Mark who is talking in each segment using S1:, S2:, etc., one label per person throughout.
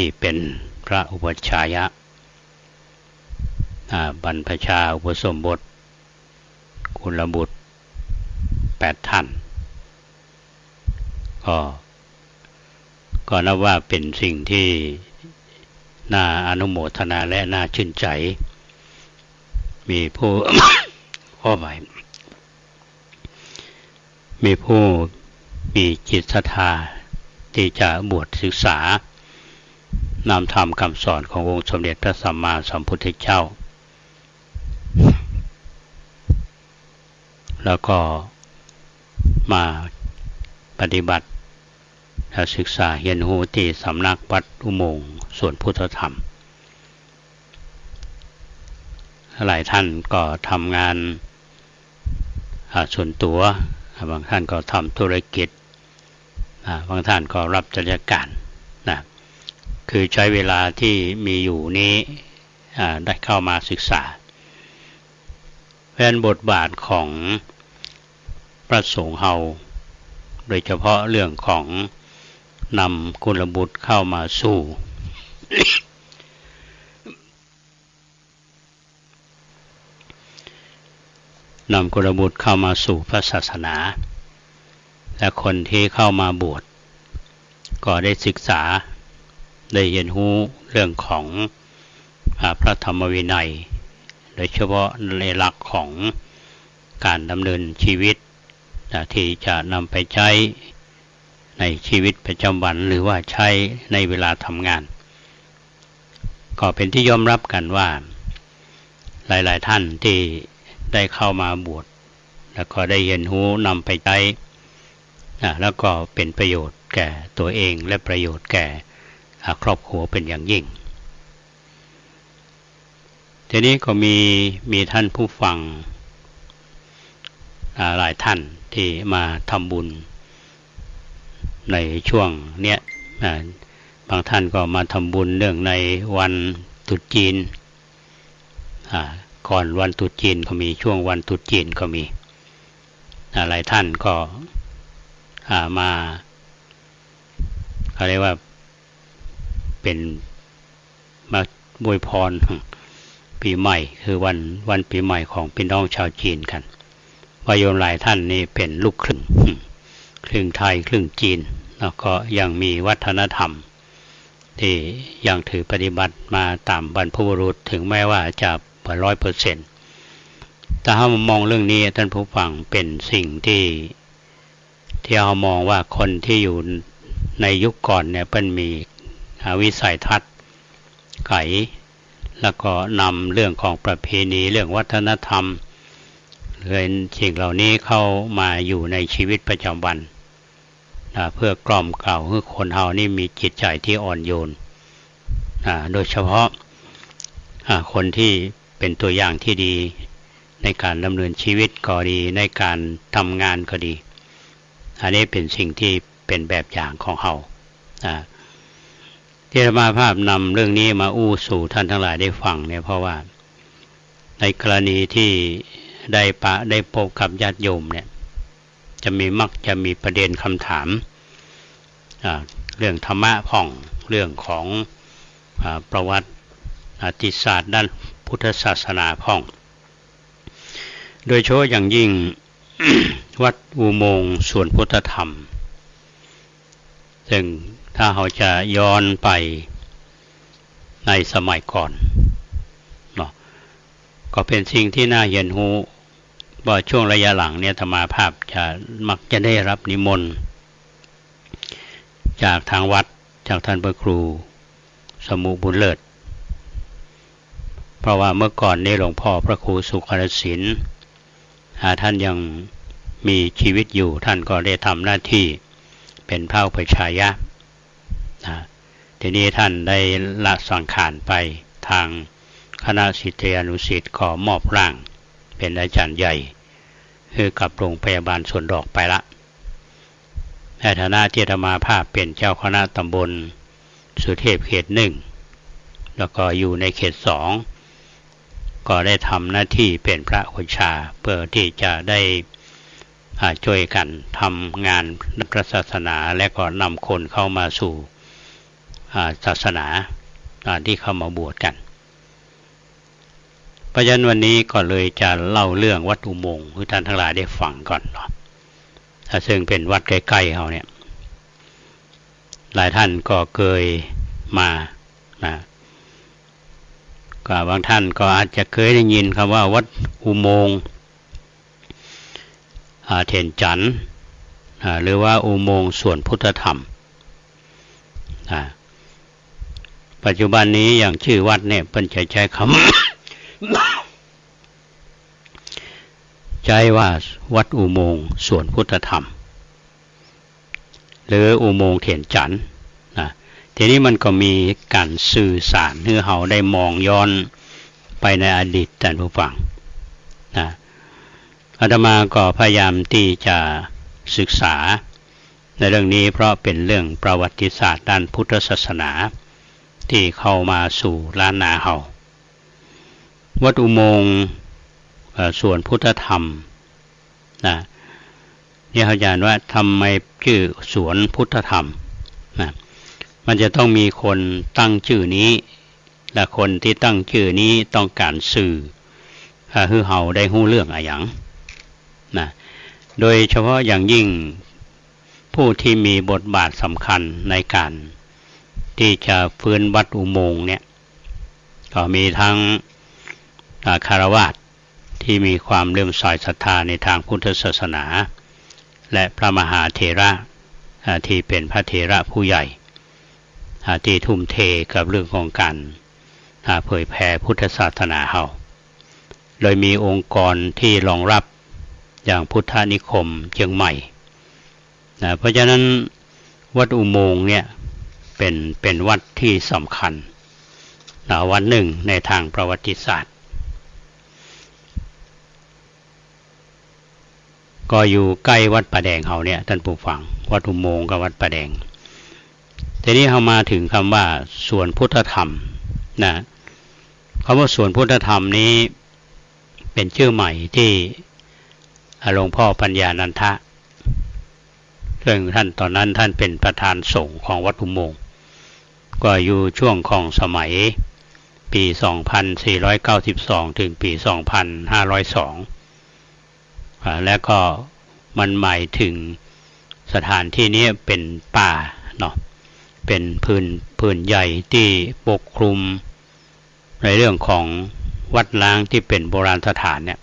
S1: ที่เป็นพระอุปัชฌายะบรรพชาอุปสมบทกุลบุตร8 ท่านก็นับว่าเป็นสิ่งที่น่าอนุโมทนาและน่าชื่นใจมีผู้ มีผู้มีจิตศรัทธาที่จะบวชศึกษานำธรรมคำสอนขององค์สมเด็จพระสัมมาสัมพุทธเจ้าแล้วก็มาปฏิบัติศึกษาเรียนรู้ที่สำนักวัดอุโมงค์สวนพุทธธรรมหลายท่านก็ทำงานส่วนตัวบางท่านก็ทำธุรกิจบางท่านก็รับราชการคือใช้เวลาที่มีอยู่นี้ได้เข้ามาศึกษาเพราะฉะนั้นบทบาทของพระสงฆ์เฮาโดยเฉพาะเรื่องของนำกุลบุตรเข้ามาสู่ นำกุลบุตรเข้ามาสู่พระศาสนาและคนที่เข้ามาบวชก็ได้ศึกษาได้เรียนรู้เรื่องของพระธรรมวินัยโดยเฉพาะในหลักของการดำเนินชีวิตที่จะนำไปใช้ในชีวิตประจำวันหรือว่าใช้ในเวลาทำงานก็เป็นที่ยอมรับกันว่าหลายๆท่านที่ได้เข้ามาบวชแล้วก็ได้เรียนรู้นำไปใช้แล้วก็เป็นประโยชน์แก่ตัวเองและประโยชน์แก่ครอบครัวเป็นอย่างยิ่งทีนี้ก็มีท่านผู้ฟังหลายท่านที่มาทำบุญในช่วงเนี้ยบางท่านก็มาทำบุญเรื่องในวันตรุษจีนก่อนวันตรุษจีนก็มีช่วงวันตรุษจีนก็มีหลายท่านก็มาเขาเรียกว่าเป็นมาอวยพรปีใหม่คือวันปีใหม่ของพี่น้องชาวจีนกันว่าโยมหลายท่านนี่เป็นลูกครึ่งไทยครึ่งจีนแล้วก็ยังมีวัฒนธรรมที่ยังถือปฏิบัติมาตามบรรพบุรุษถึงแม้ว่าจะ100%แต่ถ้ามองเรื่องนี้ท่านผู้ฟังเป็นสิ่งที่เรามองว่าคนที่อยู่ในยุคก่อนเนี่ยเป็นมีวิสัยทัศน์ไขแล้วก็นำเรื่องของประเพณีเรื่องวัฒนธรรมเรื่องสิ่งเหล่านี้เข้ามาอยู่ในชีวิตประจำวันเพื่อกล่อมเกล่าให้คนเฮานี่มีจิตใจที่อ่อนโยนโดยเฉพาะคนที่เป็นตัวอย่างที่ดีในการดำเนินชีวิตก็ดีในการทำงานก็ดีอันนี้เป็นสิ่งที่เป็นแบบอย่างของเฮาที่อาตมาภาพนำเรื่องนี้มาอู้สู่ท่านทั้งหลายได้ฟังเนี่ยเพราะว่าในกรณีที่ได้พบกับญาติโยมเนี่ยมักจะมีประเด็นคำถามเรื่องธรรมะพ่องเรื่องของประวัติประวัติศาสตร์ด้านพุทธศาสนาพ่องโดยเฉพาะอย่างยิ่ง วัดอุโมงค์สวนพุทธธรรมซึ่งถ้าเราจะย้อนไปในสมัยก่อนเนาะก็เป็นสิ่งที่น่าเรียนรู้ว่าช่วงระยะหลังเนี่ยธรรมาภาพมักจะได้รับนิมนต์จากทางวัดจากท่านพระครูสมุบุญเลิศเพราะว่าเมื่อก่อนนี้หลวงพ่อพระครูสุขรศิลป์ท่านยังมีชีวิตอยู่ท่านก็ได้ทำหน้าที่เป็นพระอุปัชฌายะทีนี้ท่านได้ละสังขารไปทางคณะศิษยานุศิษย์ขอมอบร่างเป็นอาจารย์ใหญ่คือกับโรงพยาบาลสวนดอกไปละในฐานะที่อาตมาภาพเป็นเจ้าคณะตำบลสุเทพเขต 1แล้วก็อยู่ในเขต 2ก็ได้ทำหน้าที่เป็นพระอุปัชฌาย์เพื่อที่จะได้ช่วยกันทำงานพระศาสนาและก็นำคนเข้ามาสู่ ศาสนาที่เข้ามาบวชกันเพราะฉะนั้นวันนี้ก็เลยจะเล่าเรื่องวัดอุโมงค์ให้ท่านทั้งหลายได้ฟังก่อนเนาะซึ่งเป็นวัดใกล้ๆเขาเนี่ยหลายท่านก็เคยมานะก็บางท่านก็อาจจะเคยได้ยินคำว่าวัดอุโมงค์เทียนจันทร์หรือว่าอุโมงค์สวนพุทธธรรมปัจจุบันนี้อย่างชื่อวัดเนี่ยเป็นใช้คำ ใช้ว่าวัดอุโมงค์สวนพุทธธรรมหรืออุโมงค์เทียนจันทร์ทีนี้มันก็มีการสื่อสารให้เราได้มองย้อนไปในอดีตท่านผู้ฟังอาตมาก็พยายามที่จะศึกษาในเรื่องนี้เพราะเป็นเรื่องประวัติศาสตร์ด้านพุทธศาสนาที่เข้ามาสู่ล้านนาเฮาวัดอุโมงค์สวนพุทธธรรมนี่เขาอ่านว่าทำไมชื่อสวนพุทธธรรมมันจะต้องมีคนตั้งชื่อนี้และคนที่ตั้งชื่อนี้ต้องการสื่อให้เฮาได้รู้เรื่องอะไรอย่างโดยเฉพาะอย่างยิ่งผู้ที่มีบทบาทสำคัญในการที่จะฟื้นวัดอุโมงค์เนี่ยก็มีทั้งคฤหัสถ์ที่มีความเลื่อมใสศรัทธาในทางพุทธศาสนาและพระมหาเถระที่เป็นพระเถระผู้ใหญ่ที่ทุ่มเทกับเรื่องของการเผยแผ่พุทธศาสนาเฮาโดยมีองค์กรที่รองรับอย่างพุทธนิคมเชียงใหม่เพราะฉะนั้นวัดอุโมงค์เนี่ยเป็นวัดที่สำคัญวัดหนึ่งในทางประวัติศาสตร์ก็อยู่ใกล้วัดป่าแดงเฮาเนี่ยท่านผู้ฟังวัดอุโมงค์กับวัดป่าแดงทีนี้เรามาถึงคำว่าสวนพุทธธรรมคำว่าสวนพุทธธรรมนี้เป็นชื่อใหม่ที่หลวงพ่อปัญญานันทะซึ่งท่านตอนนั้นท่านเป็นประธานสงฆ์ของวัดอุโมงค์ก็อยู่ช่วงของสมัยปี 2492 ถึงปี 2502และก็มันหมายถึงสถานที่นี้เป็นป่าเนาะเป็นพื้นใหญ่ที่ปกคลุมในเรื่องของวัดล้างที่เป็นโบราณสถานเนี่ย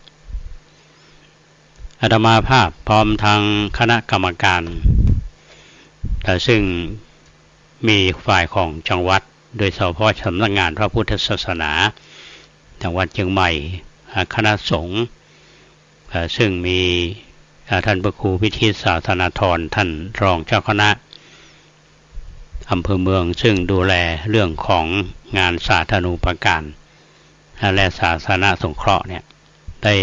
S1: อาตมาภาพพร้อมทางคณะกรรมการซึ่งมีฝ่ายของจังหวัดโดยเฉพาะสำนักงานพระพุทธศาสนาจังหวัดเชียงใหม่คณะสงฆ์ซึ่งมีท่านพระครูพิทิตศาสนาธรท่านรองเจ้าคณะอำเภอเมืองซึ่งดูแลเรื่องของงานสาธารณูปการและศาสนาสงเคราะห์เนี่ยได้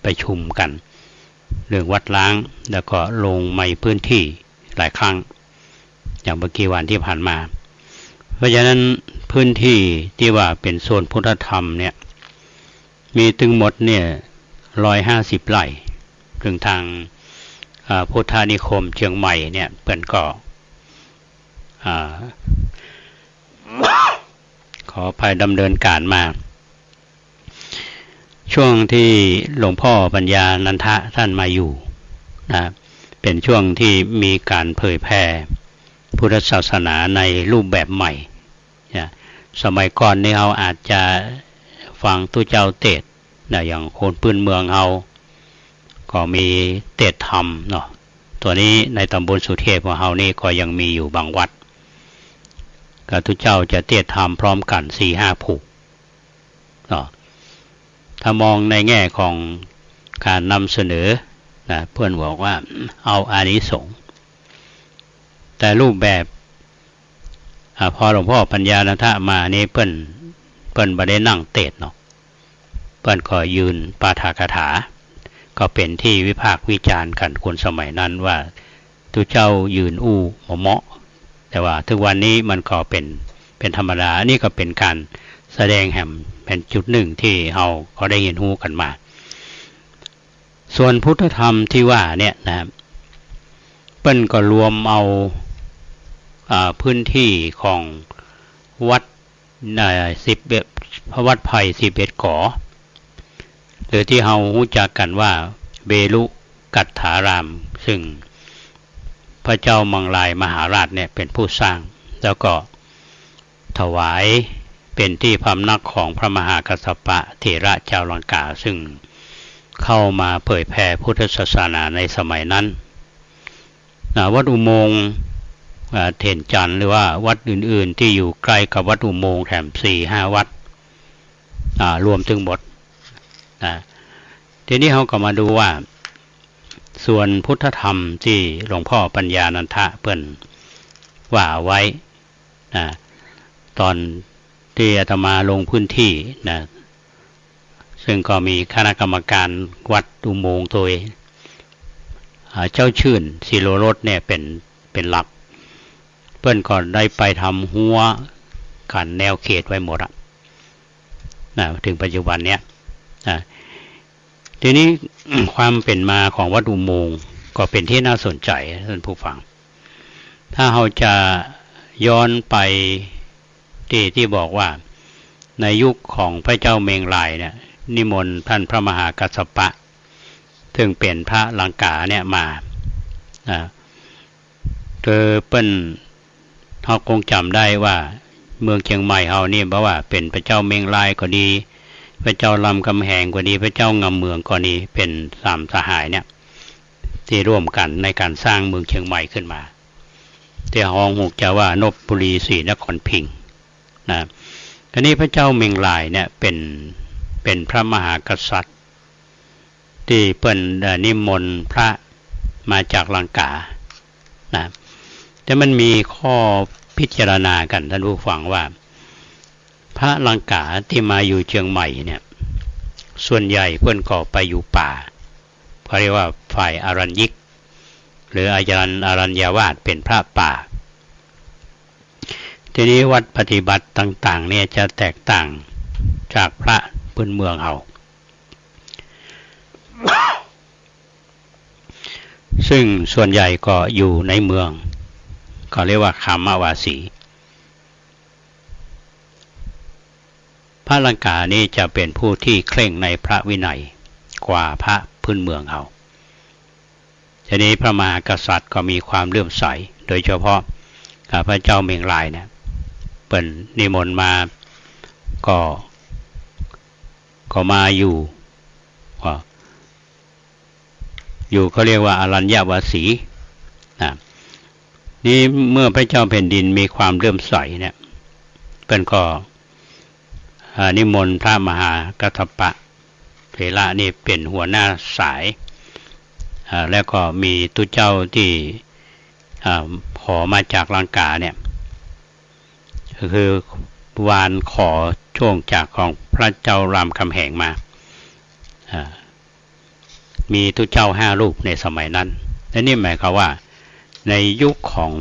S1: ประชุมกันเรื่องวัดล้างแล้วก็ลงในพื้นที่หลายครั้งอย่างเมื่อกี้วันที่ผ่านมาเพราะฉะนั้นพื้นที่ที่ว่าเป็นโซนพุทธธรรมเนี่ยมีถึงหมดเนี่ย150 ไร่ถึงทางพุทธนิคมเชียงใหม่เนี่ยเพิ่นก็ขออภัยดำเนินการมาช่วงที่หลวงพ่อปัญญานันทะท่านมาอยู่เป็นช่วงที่มีการเผยแผ่พุทธศาสนาในรูปแบบใหม่สมัยก่อนนี่เราอาจจะฟังตุเจ้าเทศอย่างคนพื้นเมืองเราก็มีเทศธรรมเนาะตัวนี้ในตำบลสุเทพของเรานี่ก็ยังมีอยู่บางวัดก็ตุเจ้าจะเทศธรรมพร้อมกัน 4-5 ผูกเนาะถ้ามองในแง่ของการนำเสนอเพื่อนบอกว่าเอาอานิสงส์แต่รูปแบบพอหลวงพ่อปัญญานันทะมานี่เพิ่นบ่ได้นั่งเทศเนาะเพิ่นก็ยืนปาฐกถาก็เป็นที่วิพากษ์วิจารณ์กันคนสมัยนั้นว่าตุเจ้ายืนอู้เหมาะแต่ว่าทุกวันนี้มันก็เป็นธรรมดาอันนี้ก็เป็นการแสดงแห่งเป็นจุดหนึ่งที่เราก็ได้เห็นรู้กันมาส่วนพุทธธรรมที่ว่าเนี่ยนะครับเปิ้นก็รวมเอาพื้นที่ของ วัดวัดไผ่11 ก่อหรือที่เรารู้จักกันว่าเวลุกัตถารามซึ่งพระเจ้ามังลายมหาราชเนี่ยเป็นผู้สร้างแล้วก็ถวายเป็นที่พำนักของพระมหากัสสปะเถระเจ้าลังกาซึ่งเข้ามาเผยแผ่พุทธศาสนาในสมัยนั้นวัดอุโมงค์เถนจันทร์หรือว่าวัดอื่นๆที่อยู่ใกล้กับวัดอุโมงค์แถม 4-5 วัดรวมถึงหมดทีนี้เราก็มาดูว่าส่วนพุทธธรรมที่หลวงพ่อปัญญานันทะเปิ้นว่าไว้ตอนที่อาตมาลงพื้นที่ซึ่งก็มีคณะกรรมการวัดอุโมงค์โดยเจ้าชื่นศิโรรสเนี่ยเป็นหลักเปิ้นก็ได้ไปทำหัวกันแนวเขตไว้หมดถึงปัจจุบันเนี้ยทีนี้ ความเป็นมาของวัดอุโมงค์ก็เป็นที่น่าสนใจท่านผู้ฟังถ้าเราจะย้อนไปที่บอกว่าในยุคของพระเจ้าเมงลายเนี่ยนิมนต์ท่านพระมหากัสสปะซึ่งเป็นพระลังกาเนี่ยมาเปิ้นเขาคงจำได้ว่าเมืองเชียงใหม่เขานี่เพราะว่าเป็นพระเจ้าเมงลายก็ดีพระเจ้าลำคำแหงก็ดีพระเจ้างำเมืองก็ดีเป็น3 สหายเนี่ยที่ร่วมกันในการสร้างเมืองเชียงใหม่ขึ้นมาที่ห้องหุกจะว่านพบุรีศรีนครพิงค์ทีนี้พระเจ้าเมงลายเนี่ยเป็นพระมหากษัตริย์ที่เปิ้นนิมนต์พระมาจากลังกาแต่มันมีข้อพิจารณากันท่านผู้ฟังว่าพระลังกาที่มาอยู่เชียงใหม่เนี่ยส่วนใหญ่เพิ่นก็ไปอยู่ป่าเขาเรียกว่าฝ่ายอารัญญิกหรืออารัญญาวาสเป็นพระป่าทีนี้วัดปฏิบัติต่างๆเนี่ยจะแตกต่างจากพระพื้นเมืองเอาซึ่งส่วนใหญ่ก็อยู่ในเมืองก็เรียกว่าคามาวาสีพระลังกานี้จะเป็นผู้ที่เคร่งในพระวินัยกว่าพระพื้นเมืองเอาทีนี้พระมหากษัตริย์ก็มีความเลื่อมใสโดยเฉพาะพระเจ้าเมงลายเนี่ยเป็นนิมนต์มาก็มาอยู่เขาเรียกว่าอรัญญวาสีนี่เมื่อพระเจ้าแผ่นดินมีความเลื่อมใสเนี่ยเป็นก็นิมนต์พระมหากัสสปะเถระนี่เป็นหัวหน้าสายแล้วก็มีตุเจ้าที่ขอมาจากลังกาเนี่ยก็คือวานขอช่วงจากของพระเจ้ารามคำแหงมามีตุเจ้า5 รูปในสมัยนั้นและนี่หมายความว่าในยุคของ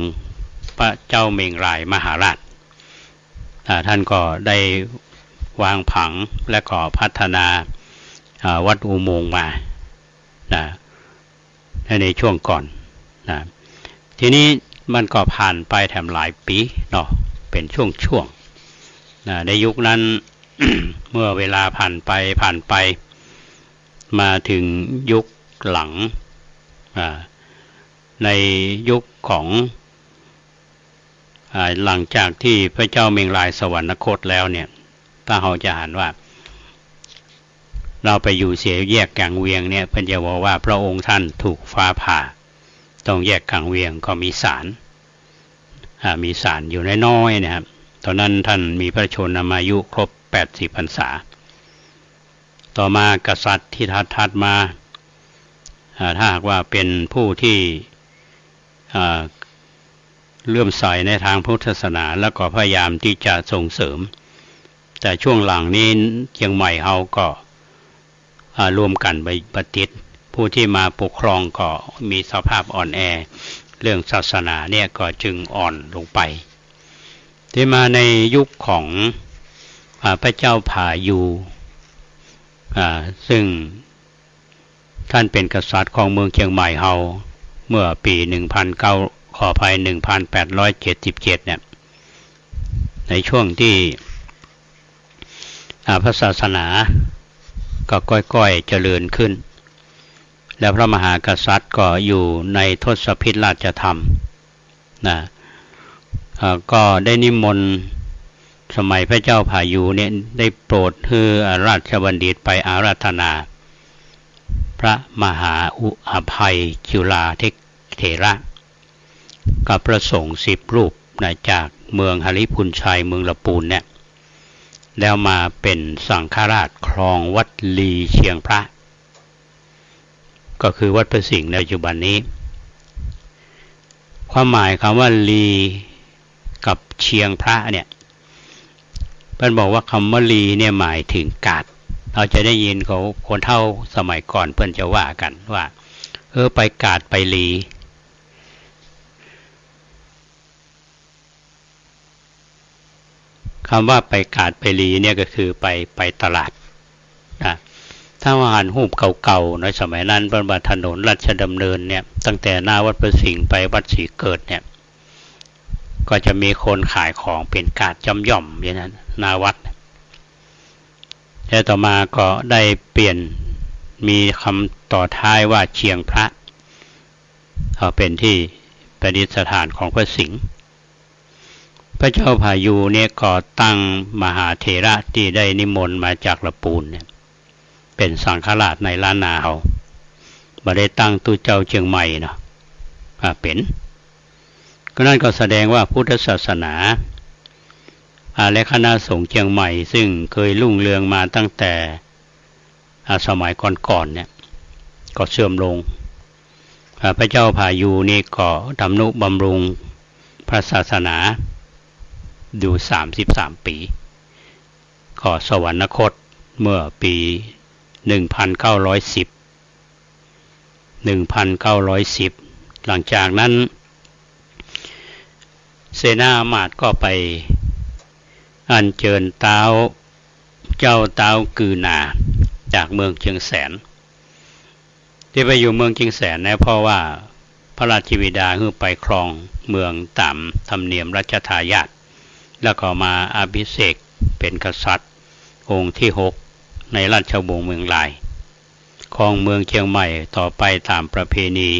S1: พระเจ้าเมงลายมหาราชท่านก็ได้วางผังและก็พัฒนาวัดอุโมงค์มาในช่วงก่อนทีนี้มันก็ผ่านไปแถมหลายปีเนาะเป็นช่วงในยุคนั้น เมื่อเวลาผ่านไปมาถึงยุคหลังในยุคของหลังจากที่พระเจ้าเมงลายสวรรคตแล้วเนี่ยถ้าเราจะอ่านว่าเราไปอยู่เสียแยกกลางเวียงเนี่ยเพิ่นจะบอกว่าพระองค์ท่านถูกฟ้าผ่าต้องแยกกลางเวียงก็มีศาลอยู่น้อยๆนะครับตอนนั้นท่านมีพระชนมายุครบ80 พรรษาต่อมากษัตริย์ที่ถัดมาถ้าหากว่าเป็นผู้ที่เลื่อมใสในทางพุทธศาสนาแล้วก็พยายามที่จะส่งเสริมแต่ช่วงหลังนี้เชียงใหม่เขาก็รวมกันไปปฏิบัติผู้ที่มาปกครองก็มีสภาพอ่อนแอเรื่องศาสนาเนี่ยก็จึงอ่อนลงไปที่มาในยุคของพระเจ้าผายูซึ่งท่านเป็นกษัตริย์ของเมืองเชียงใหม่เฮาเมื่อปี1877เนี่ย ในช่วงที่พระศาสนาก็ก้อยๆเจริญขึ้นแล้วพระมหากษัตริย์ก็อยู่ในทศพิธราชธรรมนะก็ได้นิมนต์สมัยพระเจ้าพายุเนี่ยได้โปรดให้ราชบัณฑิตไปอาราธนาพระมหาอุอภัยจุฬาเถระกับพระสงฆ์10 รูปนะจากเมืองหฤพุนชัยเมืองละปูนเนี่ยแล้วมาเป็นสังฆราชครองวัดลีเชียงพระก็คือวัดพระสิงห์ในปัจจุบันนี้ความหมายคำว่าลีกับเชียงพระเนี่ยเพิ่นบอกว่าคำว่าลีเนี่ยหมายถึงกาดเราจะได้ยินเขาคนเฒ่าสมัยก่อนเพิ่นจะว่ากันว่าไปกาดไปลีคำว่าไปกาดไปลีเนี่ยก็คือไปตลาดนะถ้าว่าหันหูปเก่าๆในสมัยนั้นบนถนนราชดำเนินเนี่ยตั้งแต่หน้าวัดพระสิงห์ไปวัดศรีเกิดเนี่ยก็จะมีคนขายของเป็นกาดย่อมๆอย่างนั้นหน้าวัดแต่ต่อมาก็ได้เปลี่ยนมีคำต่อท้ายว่าเชียงพระเป็นที่ประดิษฐานของพระสิงห์พระเจ้าพายุเนี่ยก่อตั้งมหาเถระที่ได้นิมนต์มาจากละปูนเนี่ยเป็นสังฆราชในล้านนาเฮาบ่ได้ตั้งตู้เจ้าเชียงใหม่เนาะเป็นก็นั่นก็แสดงว่าพุทธศาสนาและคณะสงฆ์เชียงใหม่ซึ่งเคยรุ่งเรืองมาตั้งแต่สมัยก่อนๆเนี่ยก็เสื่อมลงพระเจ้าพายุนี่ก็ทำนุบำรุงพระศาสนาอยู่33 ปีก็สวรรคตเมื่อปี1910หลังจากนั้นเสนาอามาตย์ก็ไปอัญเชิญเจ้าเต้ากือนาจากเมืองเชียงแสนที่ไปอยู่เมืองเชียงแสนนะเพราะว่าพระราชบิดาคือไปครองเมืองตามธรรมเนียมรัชทายาทแล้วก็มาอภิเษกเป็นกษัตริย์องค์ที่6ในราชวงศ์เมืองลายครองเมืองเชียงใหม่ต่อไปตามประเพณี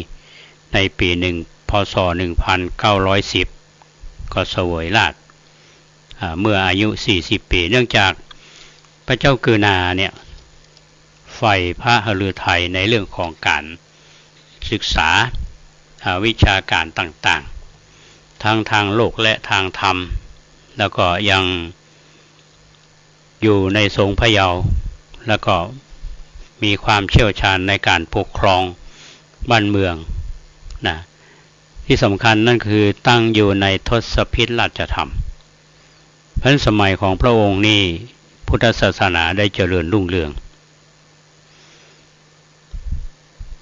S1: ในปีพ.ศ. 1910ก็เสวยราชย์เมื่ออายุ40 ปีเนื่องจากพระเจ้ากือนาเนี่ยใฝ่พระหฤทัยในเรื่องของการศึกษาวิชาการต่างๆทั้งทางโลกและทางธรรมแล้วก็ยังอยู่ในทรงพระเยาว์แล้วก็มีความเชี่ยวชาญในการปกครองบ้านเมืองนะที่สำคัญนั่นคือตั้งอยู่ในทศพิธราชธรรมเพราะสมัยของพระองค์นี่พุทธศาสนาได้เจริญรุ่งเรือง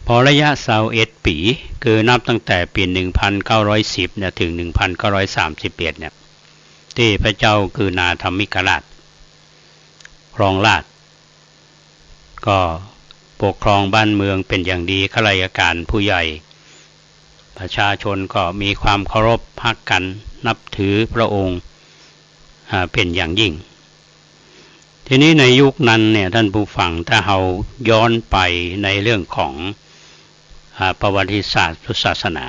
S1: พอระยะ21 ปีคือนับตั้งแต่ปี1910เนี่ยถึง1931เนี่ยที่พระเจ้ากือนาธรรมิกราชครองราชย์ก็ปกครองบ้านเมืองเป็นอย่างดีข้าราชการผู้ใหญ่ประชาชนก็มีความเคารพภักกันนับถือพระองค์เป็นอย่างยิ่งทีนี้ในยุคนั้นเนี่ยท่านผู้ฟังถ้าเราย้อนไปในเรื่องของประวัติศาสตร์พุทธศาสนา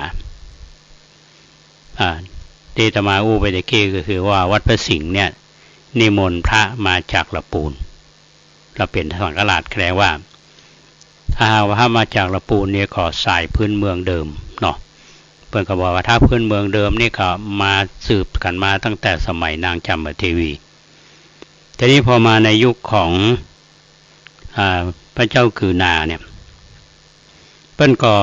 S1: ที่อาตมาไปตะกี้ก็คือว่าวัดพระสิงห์เนี่ยนิมนต์พระมาจากละปูนเราเป็นสังฆราชแปลว่าถ้าว่ามาจากละปูนเนี่ยก็สายพื้นเมืองเดิมเนาะเพิ่นก็บอกว่าถ้าพื้นเมืองเดิมนี่ก็มาสืบกันมาตั้งแต่สมัยนางจามเทวีทีนี้พอมาในยุคของพระเจ้ากือนาเนี่ยเพิ่นก็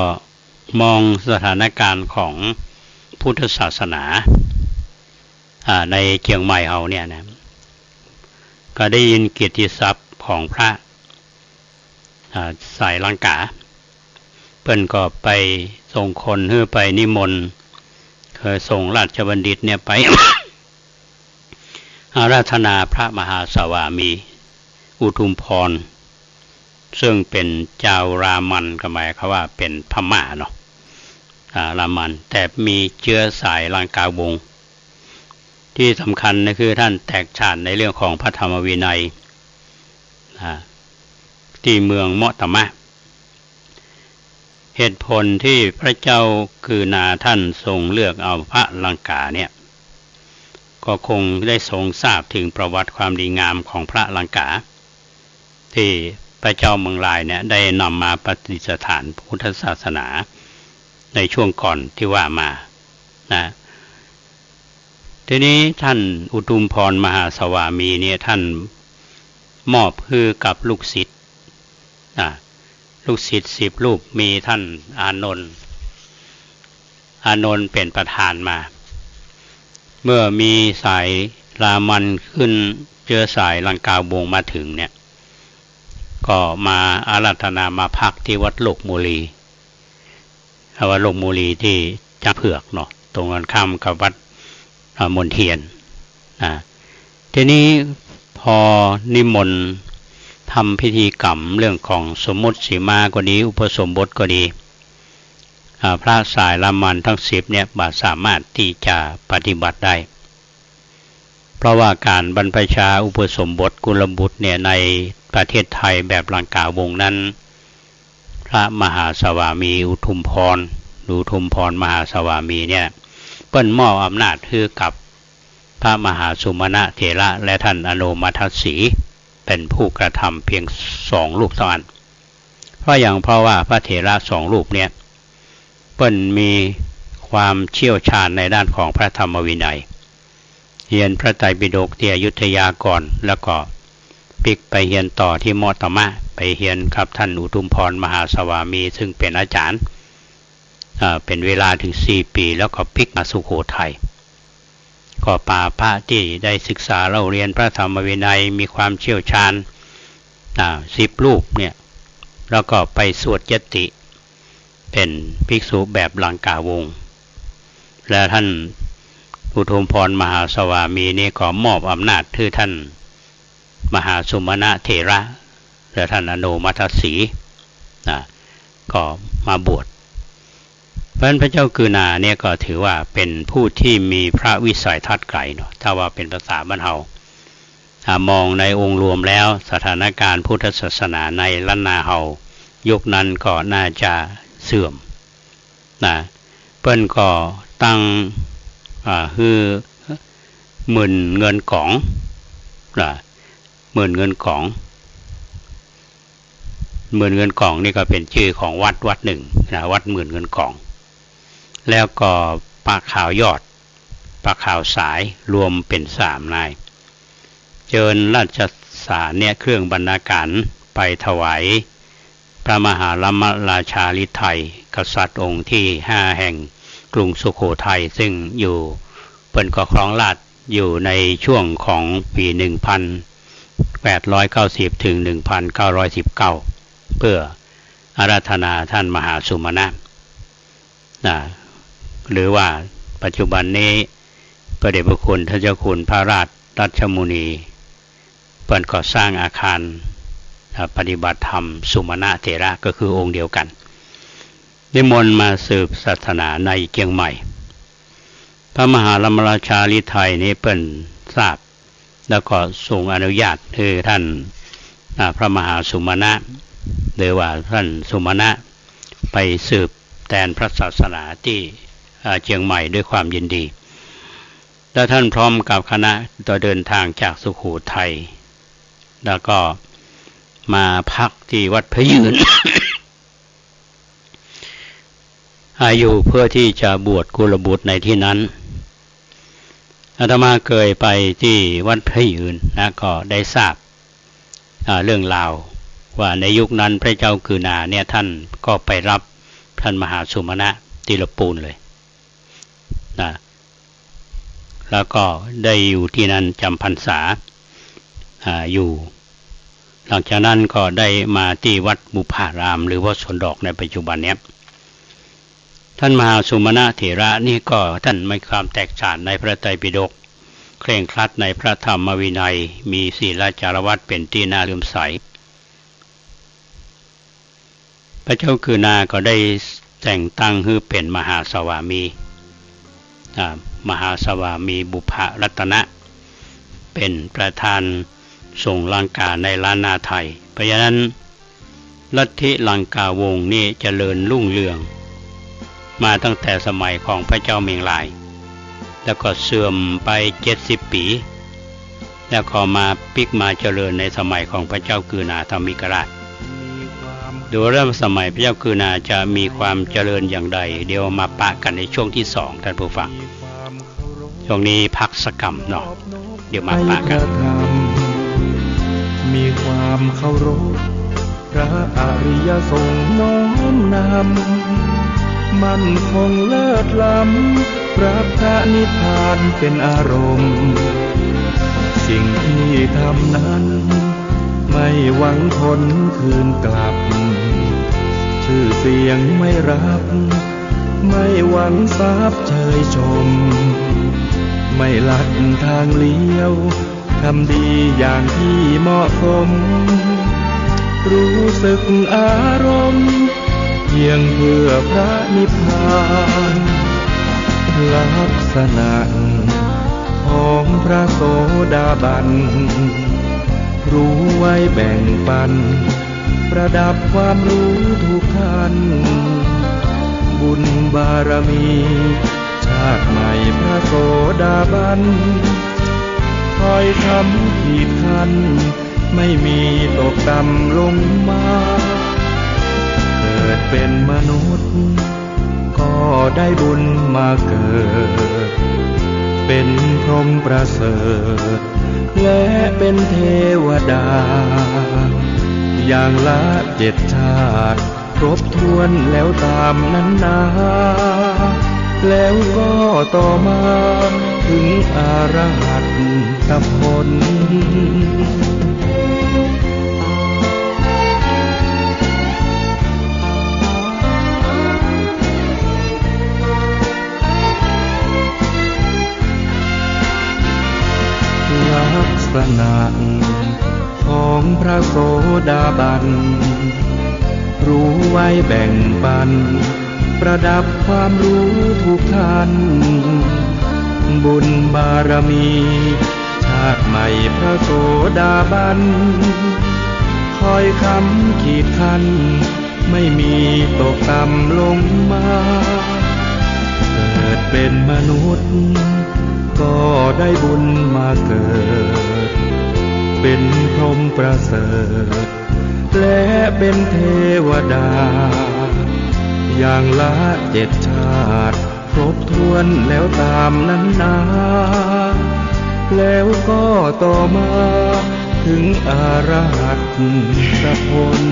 S1: มองสถานการณ์ของพุทธศาสนาในเชียงใหม่เอาเนี่ยนะก็ได้ยินเกียรติศัพท์ของพระสายลังกาเพิ่นก็ไปส่งคนเพื่อไปนิมนต์เคยส่งราชบัณฑิตเนี่ยไป อาราธนาพระมหาสวามีอุทุมพรซึ่งเป็นเจ้ารามันก็หมายความว่าเป็นพม่าเนาะรามันแต่มีเชื้อสายลังกาวงศ์ ที่สำคัญนะคือท่านแตกฉานในเรื่องของพระธรรมวินัยที่เมืองเมาะตะมะเหตุผลที่พระเจ้าคือนาท่านทรงเลือกเอาพระลังกาเนี่ยก็คงได้ทรงทราบถึงประวัติความดีงามของพระลังกาที่พระเจ้าเมืองลายเนี่ยได้นำมาประดิษฐานพุทธศาสนาในช่วงก่อนที่ว่ามานะทีนี้ท่านอุทุมพรมหาสวามีเนี่ยท่านมอบคือกับลูกศิษย์ลูกศิษย์10 รูปมีท่านอานนท์เป็นประธานมาเมื่อมีสายรามันขึ้นเจอสายลังกาบงมาถึงเนี่ยก็มาอาราธนามาพักที่วัดโลกมูลีวัดโลกมูลีที่จำเผือกเนาะตรงกันข้ามกับวัดมนเทียนทีนี้พอนิมนต์ทำพิธีกรรมเรื่องของสมมติสีมาก็ดีอุปสมบทก็ดีพระสายรามันทั้ง10เนี่ยสามารถที่จะปฏิบัติได้เพราะว่าการบรรพชาอุปสมบทกุลบุตรเนี่ยในประเทศไทยแบบลังกาวงนั้นพระมหาสวามีอุทุมพรมหาสวามีเนี่ยเปิ้นมอบอำนาจคือกับพระมหาสุมาณะเถระและท่านอโนมัทสีเป็นผู้กระทำเพียง2 รูปเท่านั้นเพราะว่าพระเถระ2 รูปเนี่ยเปิ้นมีความเชี่ยวชาญในด้านของพระธรรมวินัยเรียนพระไตรปิฎกที่อยุธยาก่อนแล้วก็ปิกไปเรียนต่อที่มอตมะไปเรียนกับท่านอุทุมพรมหาสวามีซึ่งเป็นอาจารย์เป็นเวลาถึง4 ปีแล้วก็ปิกมาสุโขทัยก็ป่าพระที่ได้ศึกษาเล่าเรียนพระธรรมวินัยมีความเชี่ยวชาญ10 รูปเนี่ยแล้วก็ไปสวดยติเป็นภิกษุแบบลังกาวงและท่านอุทุมพรมหาสวามีนี่ก็มอบอำนาจให้ท่านมหาสุมาณะเถระและท่านอโนมัทสีก็มาบวชพระเจ้ากือนาเนี่ยก็ถือว่าเป็นผู้ที่มีพระวิสัยทัศน์ไกลเนาะถ้าว่าเป็นภาษาบ้านเฮามองในองค์รวมแล้วสถานการณ์พุทธศาสนาในล้านนาเฮายุคนั้นก็น่าจะเสื่อมเปิ้นก็ตั้งคือหมื่นเงินกองหมื่นเงินกองนี่ก็เป็นชื่อของวัดหนึ่งวัดหมื่นเงินกองแล้วก็ปลาขาวยอดปลาขาวสายรวมเป็น3 นายเจิญราชสารเนี่ยเครื่องบรรณาการไปถวายพระมหารัมราชาฤทัยกษัตริย์องค์ที่5แห่งกรุงสุโขทัยซึ่งอยู่เปิ้นก็ครองราชย์อยู่ในช่วงของปี1890ถึง1919เพื่ออาราธนาท่านมหาสุมาณะหรือว่าปัจจุบันนี้พระเดชพระคุณท่านเจ้าคุณพระราชรัชมุนีเปิ้นก็สร้างอาคารปฏิบัติธรรมสุมาณะเถระก็คือองค์เดียวกันนิมนต์มาสืบศาสนาในเชียงใหม่พระมหารัมราชาฤทัยนี้เปิ้นทราบแล้วก็ทรงอนุญาตให้ท่านพระมหาสุมาณะหรือว่าท่านสุมาณะไปสืบแทนพระศาสนาที่เชียงใหม่ด้วยความยินดีและท่านพร้อมกับคณะต่อเดินทางจากสุโขทัยแล้วก็มาพักที่วัดพระยืน อยู่เพื่อที่จะบวชกุลบุตรในที่นั้นอาตมาเคยไปที่วัดพระยืนก็ได้ทราบเรื่องราวว่าในยุคนั้นพระเจ้ากือนาเนี่ยท่านก็ไปรับท่านมหาสุมาณะติลปูนเลยแล้วก็ได้อยู่ที่นั่นจำพรรษาอยู่หลังจากนั้นก็ได้มาที่วัดบุพารามหรือวัดสวนดอกในปัจจุบันนี้ท่านมหาสุมาณะเถระนี่ก็ท่านมีความแตกฉานในพระไตรปิฎกเคร่งครัดในพระธรรมวินัยมีศีลจารวัตเป็นที่น่าเลื่อมใสพระเจ้ากือนาก็ได้แต่งตั้งให้เป็นมหาสวามี มหาสวามีบุพรัตนะเป็นประธานทรงลังกาในล้านนาไทยเพราะฉะนั้นลัทธิลังกาวงศ์นี่เจริญรุ่งเรืองมาตั้งแต่สมัยของพระเจ้าเมงลายแล้วก็เสื่อมไป70 ปีแล้วก็มาปิกมาเจริญในสมัยของพระเจ้ากือนาธรรมิกราชดูเริ่มสมัยพระเจ้ากือนาจะมีความเจริญอย่างใดเดี๋ยวมาปะกันในช่วงที่2ท่านผู้ฟังช่วงนี้พักสักคำเนาะเดี๋ยวมาปะกัน
S2: มีความเคารพพระอริยสงฆ์น้อมนำมั่นคงเลิศล้ำพระพระนิพพานเป็นอารมณ์สิ่งที่ทำนั้นไม่หวังผลคืนกลับชื่อเสียงไม่รับไม่หวังทรัพย์เชยชมไม่ลัดทางเลี้ยวทำดีอย่างที่เหมาะสมรู้สึกอารมณ์เพียงเพื่อพระนิพพานลักษณะของพระโสดาบันรู้ไว้แบ่งปันประดับความรู้ทุกท่านบุญบารมีชาติใหม่พระโสดาบันคอยทำขีดคันไม่มีตกต่ำลงมาเกิดเป็นมนุษย์ก็ได้บุญมาเกิดเป็นพรหมประเสริฐและเป็นเทวดาอย่างละ7 ชาติครบถ้วนแล้วตามนั้นนาแล้วก็ต่อมาถึงอรหัตตผลลักษณะของพระโสดาบันรู้ไว้แบ่งปันประดับความรู้ทุกท่านบุญบารมีชาติใหม่พระโสดาบันคอยคำขีดคันไม่มีตกต่ำลงมาเกิดเป็นมนุษย์ก็ได้บุญมาเกิดเป็นพรหมประเสริฐและเป็นเทวดาอย่างละ7 ชาติครบถ้วนแล้วตามนั้นนาแล้วก็ต่อมาถึงอรหัตตผล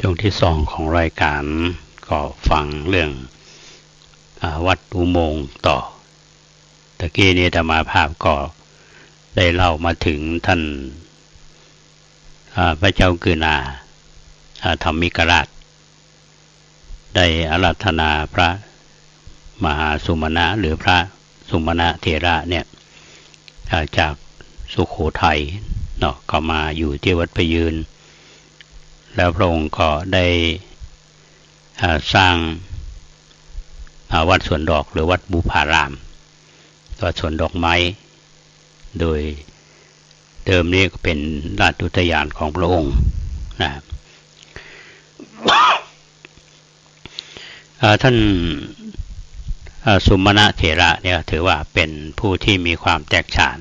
S1: ช่วงที่2ของรายการก็ฟังเรื่องวัดอุโมงค์ต่อตะกี้นี้อาตมาภาพก็ได้เล่ามาถึงท่านพระเจ้ากือนาธรรมิกราชได้อาราธนาพระมหาสุมาณะหรือพระสุมาณะเถระเนี่ยจากสุโขทัยเนาะก็มาอยู่ที่วัดประยืนแล้วพระองค์ก็ได้สร้างวัดสวนดอกหรือวัดบุพารามวัดสวนดอกไม้โดยเดิมนี้ก็เป็นราชอุทยานของพระองค์นะท่านสุมาณะเถระเนี่ยถือว่าเป็นผู้ที่มีความแตกฉาน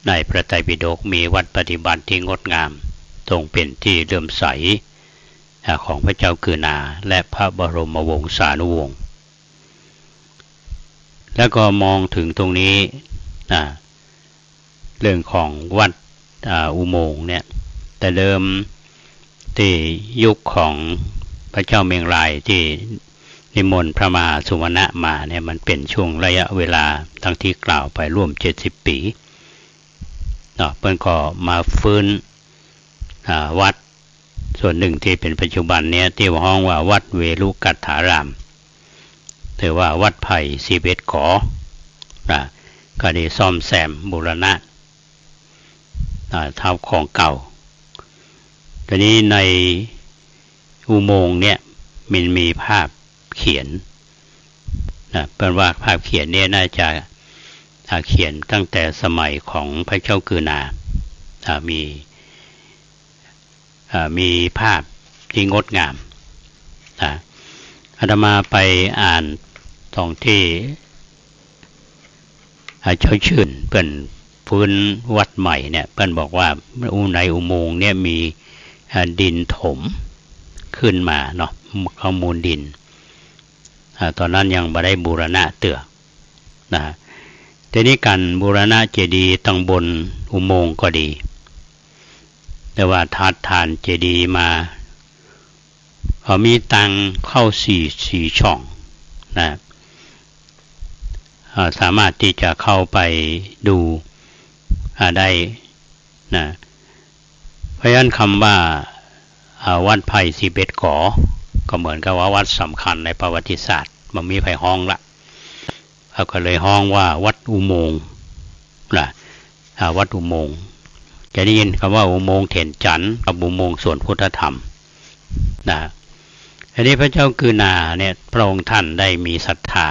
S1: ในพระไตรปิฎกมีวัดปฏิบัติที่งดงามทรงเป็นที่เลื่อมใสของพระเจ้ากือนาและพระบรมวงศานุวงศ์แล้วก็มองถึงตรงนี้เรื่องของวัดอุโมงค์เนี่ยแต่เดิมที่ยุคของพระเจ้าเมงลายที่นิมนต์พระมหาสุมาณะมาเนี่ยมันเป็นช่วงระยะเวลาทั้งที่กล่าวไปร่วม70 ปีเพิ่นก็มาฟื้นวัด ส่วนหนึ่งที่เป็นปัจจุบันเนี่ยที่ห้องว่าวัดเวรุกัฏฐารามถือว่าวัดไผ่11 ขอนะก็ได้ซ่อมแซมบูรณะเท่าของเก่าทีนี้ในอุโมงค์เนี่ยมันมีภาพเขียนนะเป็นว่าภาพเขียนเนี่ยน่าจะเขียนตั้งแต่สมัยของพระเจ้ากือนามีภาพที่งดงามอาตมาไปอ่านตรงที่เจ้าชื่นเปิ้นพื้นวัดใหม่เนี่ยเปิ้นบอกว่าในอุโมงค์เนี่ยมีดินถมขึ้นมาเนาะข้อมูลดินตอนนั้นยังไม่ได้บูรณะเตือนะทีนี้การบูรณะเจดีย์ตั้งบนอุโมงค์ก็ดีแต่ว่าทานเจดีย์มามีตังเข้าสี่ช่องนะสามารถที่จะเข้าไปดูได้นะเพราะฉะนั้นคำว่าวัดไผ่11 ขอก็เหมือนกับว่าวัดสำคัญในประวัติศาสตร์มันมีไผ่ห้องละเขาก็เลยห้องว่าวัดอุโมงค์นะวัดอุโมงค์จะได้ยินคำว่าอุโมงค์เถนจันทร์กับอุโมงค์สวนพุทธธรรมนะอันนี้พระเจ้ากือนาเนี่ยพระองค์ท่านได้มีศรัทธา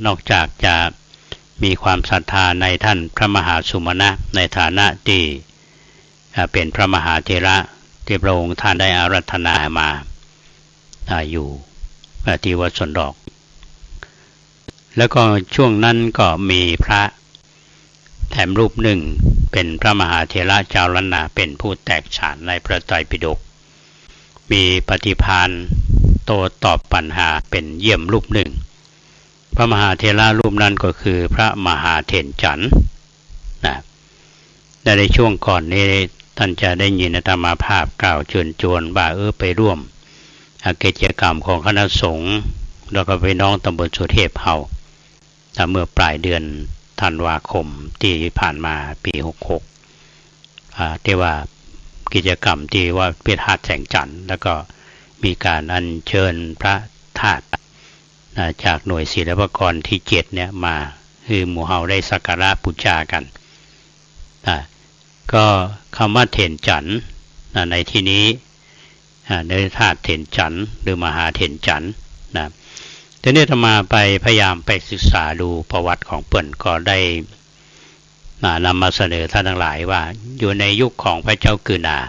S1: นอกจากจะมีความศรัทธาในท่านพระมหาสุมาณะในฐานะที่เป็นพระมหาเถระที่พระองค์ท่านได้อาราธนามาอยู่ที่วัดสวนดอกแล้วก็ช่วงนั้นก็มีพระแถมรูปหนึ่งเป็นพระมหาเถระเจ้าล้านนาเป็นผู้แตกฉานในพระไตรปิฎกมีปฏิภาณโต้ตอบปัญหาเป็นเยี่ยมรูปหนึ่งพระมหาเถระรูปนั้นก็คือพระมหาเถนจันทร์นะในช่วงก่อนนี้ท่านจะได้ยินอาตมาภาพกล่าวเชิญชวนว่าไปร่วมกิจกรรมของคณะสงฆ์แล้วก็ไปน้องตำบลสุเทพเฮาเมื่อปลายเดือนธันวาคมที่ผ่านมาปี66ที่ว่ากิจกรรมที่ว่าพิธาแสงจันทร์แล้วก็มีการอัญเชิญพระธาตุจากหน่วยศิลปากรที่7เนี่ยมาคือหมู่เฮาได้สักการะบูชากันก็คำว่าเถนจันทร์ในที่นี้ในธาตุเถนจันทร์หรือมหาเถนจันทร์นะทีนี้อาตมาไปพยายามไปศึกษาดูประวัติของเปิ้นก็ได้นำมาเสนอท่านทั้งหลายว่าอยู่ในยุคของพระเจ้ากือนา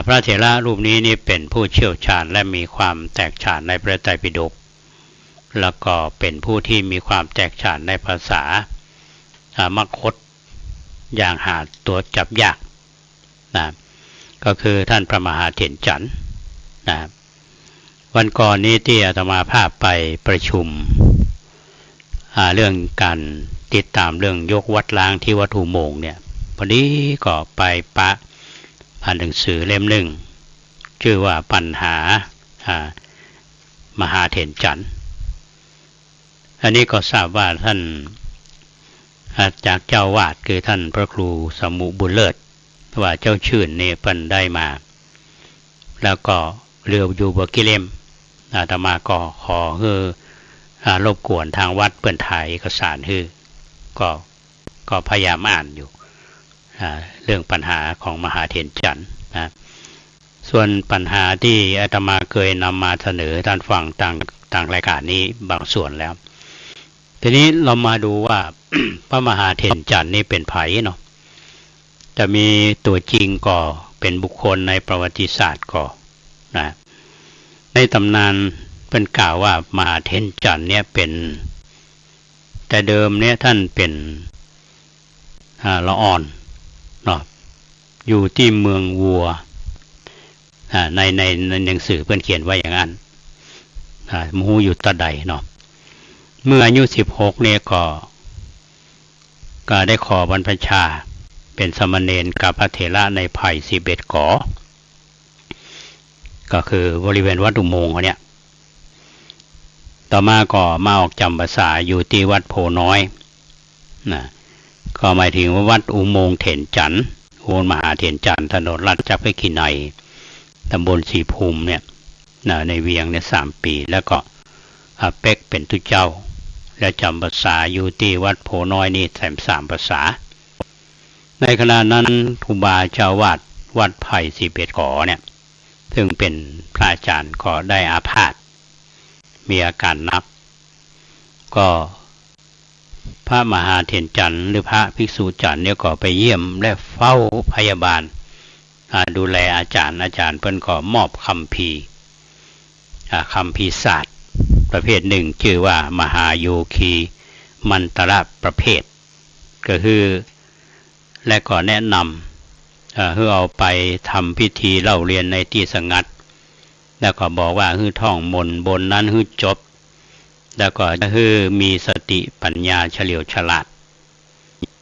S1: พระเถระรูปนี้นี่เป็นผู้เชี่ยวชาญและมีความแตกฉานในพระไตรปิฎกแล้วก็เป็นผู้ที่มีความแตกฉานในภาษามคธอย่างหาตัวจับยากนะก็คือท่านพระมหาเถนจันทร์นะวันก่อนนี้ที่อาตมาภาพไปประชุมเรื่องการติดตามเรื่องยกวัดล้างที่วัดอุโมงค์เนี่ยพอดีก็ไปอ่านหนังสือเล่มหนึ่งชื่อว่าปัญหามหาเถนจันทร์อันนี้ก็ทราบว่าท่านจากเจ้าวาดคือท่านพระครูสมุบุญเลิศว่าเจ้าชื่นเนี่ยเปิ้นได้มาแล้วก็เรืออยู่บ่กี่เล่มอาตมาก็ขอรบกวนทางวัดเปิ้นถ่ายเอกสารก็พยายามอ่านอยู่เรื่องปัญหาของมหาเถนจันทร์นะส่วนปัญหาที่อาตมาเคยนำมาเสนอท่านฟังต่างรายการนี้บางส่วนแล้วทีนี้เรามาดูว่า พระมหาเถนจันทร์นี่เป็นไผเนาะจะมีตัวจริงก็เป็นบุคคลในประวัติศาสตร์ก็นะในตำนานเป็นกล่าวว่ามหาเถนจันทร์เนี่ยเป็นแต่เดิมเนี่ยท่านเป็นละอ่อนเนาะอยู่ที่เมืองวัวในหนังสือเพิ่นเขียนไว้อย่างนั้นมูอยู่ตะใดเนาะเมื่ออายุ16เนี่ยก็ได้ขอบรรพชาเป็นสมณเณรกับพระเถระในไผ่11 ขอก็คือบริเวณวัดอุโมงค์เนี่ยต่อมาก็มาออกจำพรรษาอยู่ที่วัดโพน้อยนะก็หมายถึงว่าวัดอุโมงค์เถนจันทร์อุ นมหาเถรจันทร์ถนนลาดจับไปขีในตำบลศรีภูมิเนี่ยในเวียงเนี่ย3 ปีแล้วก็เป็กเป็นตุเจ้าและจำภาษาอยู่ที่วัดโพน้อยนี่แถม3 ภาษาในขณะนั้นครูบาเจ้าวาดวัดไผ่11 ขอเนี่ยซึ่งเป็นพระอาจารย์ก็ได้อาพาธมีอาการนักก็พระมหาเถรจันทร์หรือพระภิกษุจันทร์เนี่ยก็ไปเยี่ยมและเฝ้าพยาบาลดูแลอาจารย์เพิ่นก็มอบคัมภีร์ศาสตร์ประเภทหนึ่งชื่อว่ามหาโยคีมันตระประเภทก็คือและก็แนะนำให้เอาไปทำพิธีเล่าเรียนในที่สงัดแล้วก็บอกว่าให้ท่องมนต์บนนั้นให้จบแล้วก็ให้มีสติปัญญาเฉลียวฉลาด